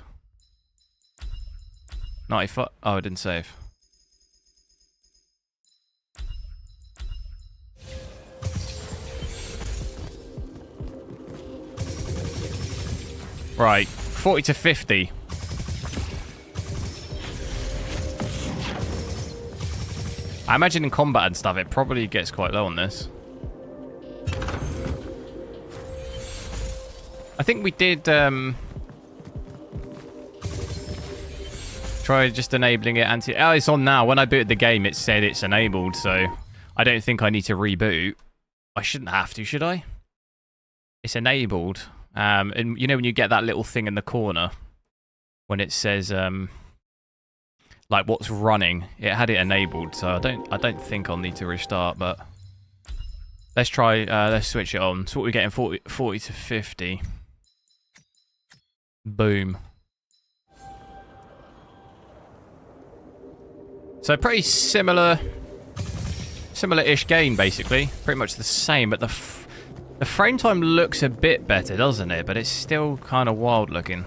95? Oh, I didn't save. Right, 40 to 50. I imagine in combat and stuff, it probably gets quite low on this. I think we did try just enabling it anti... Oh, it's on now. When I booted the game, it said it's enabled, so I don't think I need to reboot. I shouldn't have to, should I? It's enabled. And you know when you get that little thing in the corner when it says like what's running. It had it enabled, so I don't think I'll need to restart, but let's try, let's switch it on. So what we're getting, 40 to 50. Boom. So pretty similar-ish game, basically. Pretty much the same, but the frame time looks a bit better, doesn't it? But it's still kind of wild looking.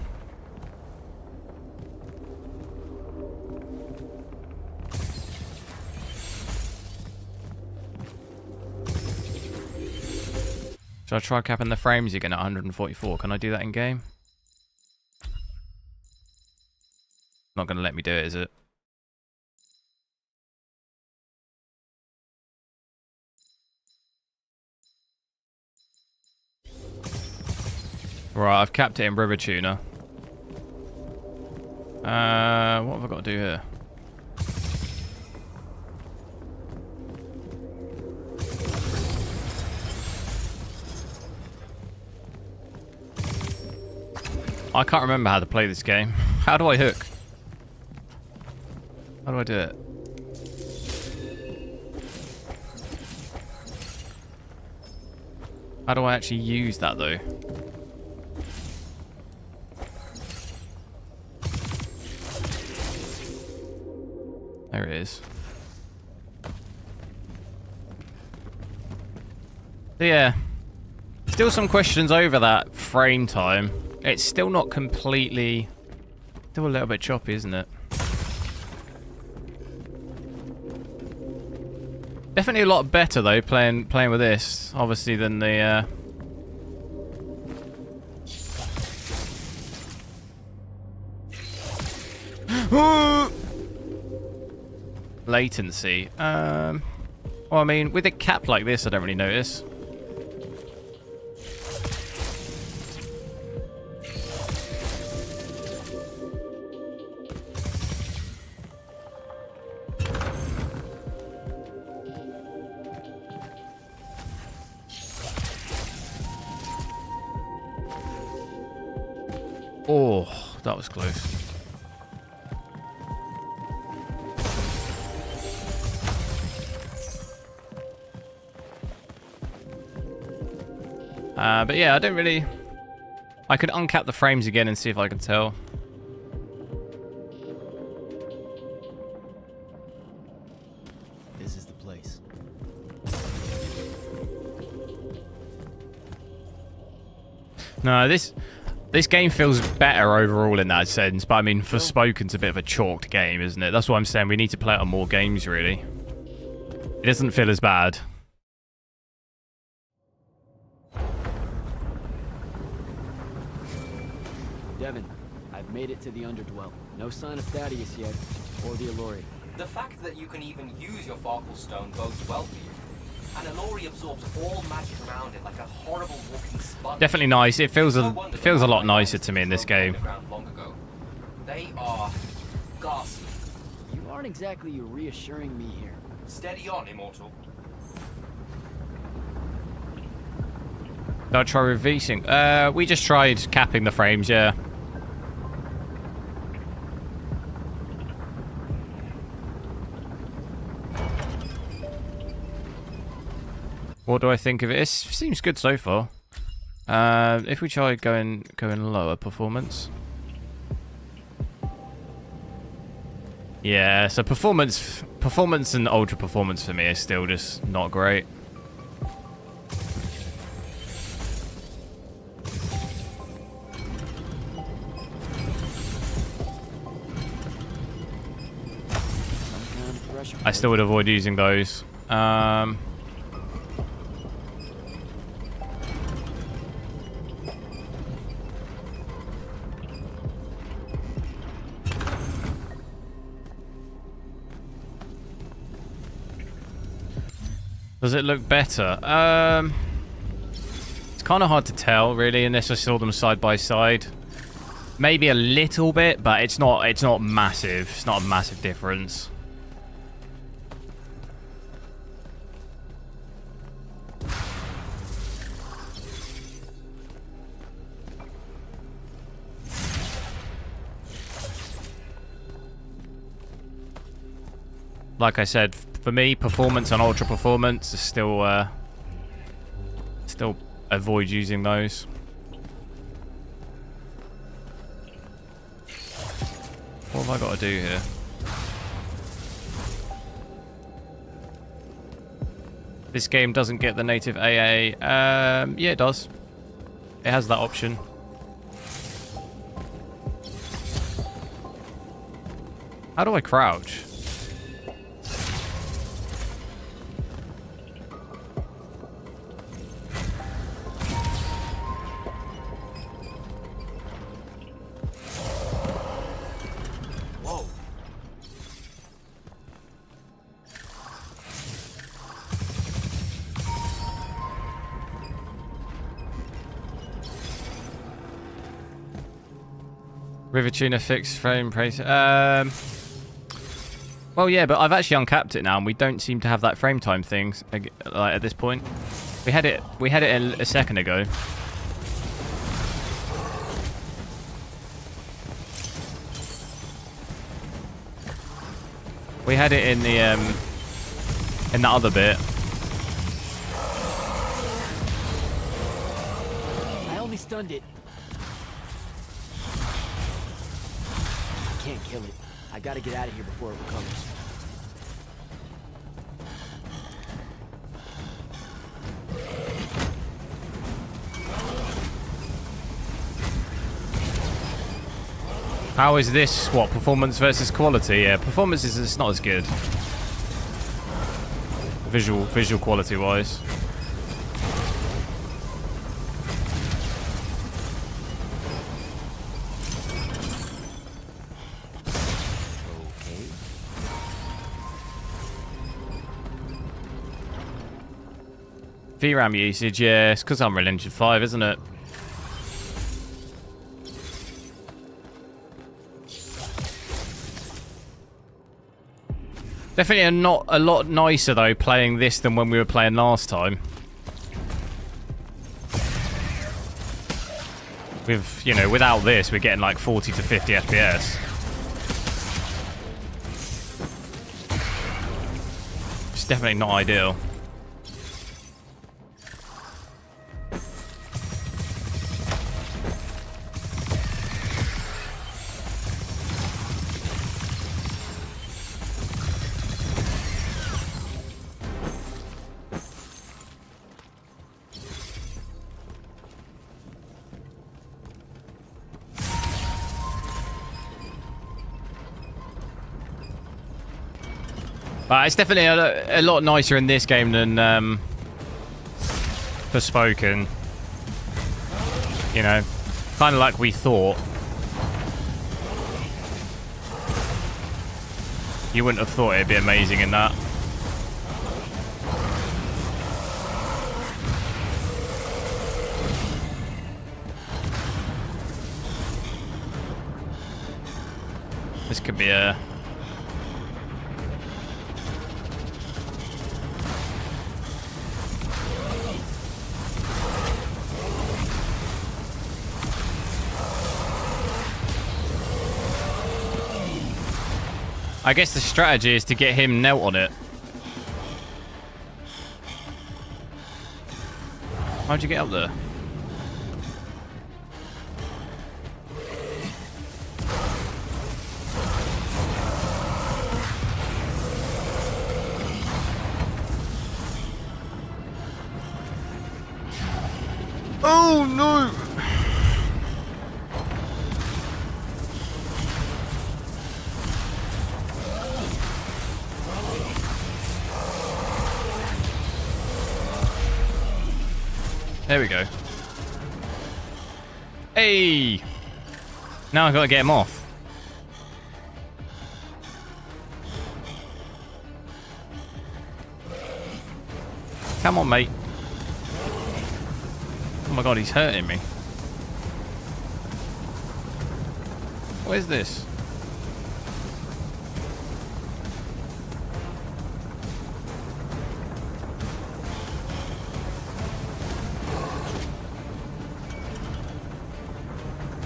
Should I try capping the frames again at 144? Can I do that in game? Not going to let me do it, is it? Right, I've capped it in Rivatuner. What have I got to do here? I can't remember how to play this game. How do I hook? How do I do it? How do I actually use that though? There it is. So yeah, still some questions over that frame time. It's still not completely... Still a little bit choppy, isn't it? Definitely a lot better though, playing with this, obviously, than the latency. Well, I mean, with a cap like this, I don't really notice. Oh, that was close. But yeah, I don't really... I could uncap the frames again and see if I can tell. This is the place. No, this game feels better overall in that sense, but I mean, Forspoken's a bit of a chalked game, isn't it? That's what I'm saying. We need to play it on more games, really. It doesn't feel as bad. Devin, I've made it to the Underdwell. No sign of Thaddeus yet, or the Allori. The fact that you can even use your Farkle Stone bodes well for you. And Allori absorbs all magic around it like a horrible walking sponge. Definitely nice. It feels a lot nicer to me in this game. Long ago. They are ghastly. You aren't exactly reassuring me here. Steady on, Immortal. Did I try reversing? We just tried capping the frames, yeah. What do I think of it? It seems good so far. If we try going lower performance. Yeah, so performance and ultra performance for me is still just not great. I still would avoid using those. Does it look better? It's kind of hard to tell, really, unless I saw them side by side. Maybe a little bit, but it's not massive. It's not a massive difference. like I said, for me, performance and ultra performance is still avoid using those. What have I got to do here? This game doesn't get the native AA. Yeah, it does. It has that option. How do I crouch? Whoa. Rivatuner fixed frame rate. Well, yeah, but I've actually uncapped it now, and we don't seem to have that frame time thing like at this point. We had it a second ago. We had it in the other bit. I only stunned it. I can't kill it. I gotta get out of here before it recovers. How is this? What, performance versus quality? Yeah, performance is it's not as good. Visual quality wise. VRAM usage, yeah, it's because I'm Unreal Engine 5, isn't it? Definitely not a lot nicer though playing this than when we were playing last time. With, you know, without this, we're getting like 40 to 50 FPS. It's definitely not ideal. It's definitely a lot nicer in this game than Forspoken. You know, kind of like we thought. You wouldn't have thought it'd be amazing in that. This could be a... I guess the strategy is to get him knelt on it. How'd you get up there? Oh no! There we go. Hey! Now I've got to get him off. Come on, mate. Oh my god, he's hurting me. What is this?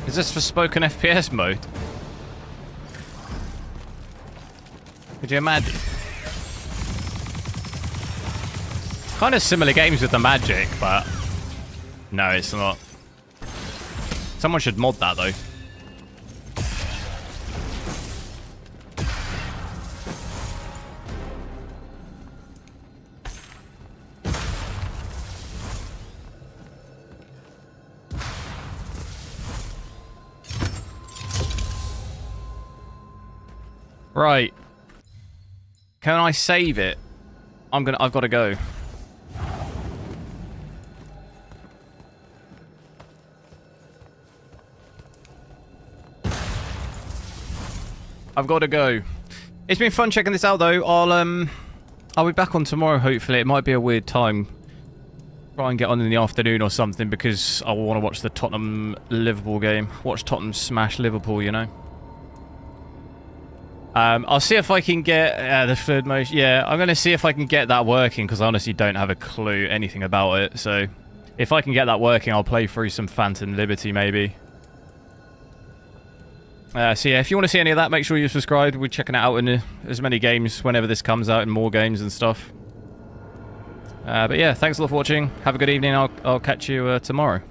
Is this Forspoken FPS mode? Could you imagine? Kind of similar games with the magic, but no, it's not. Someone should mod that though. Right. Can I save it? I've got to go. I've got to go. It's been fun checking this out though. I'll be back on tomorrow hopefully. It might be a weird time. Try and get on in the afternoon or something because I want to watch the Tottenham-Liverpool game. Watch Tottenham smash Liverpool, you know. I'll see if I can get the third motion. Yeah, I'm going to see if I can get that working because I honestly don't have a clue anything about it. So if I can get that working, I'll play through some Phantom Liberty maybe. So yeah, if you want to see any of that, make sure you're subscribed. We're checking it out in as many games whenever this comes out and more games and stuff. But yeah, thanks a lot for watching. Have a good evening. I'll catch you tomorrow.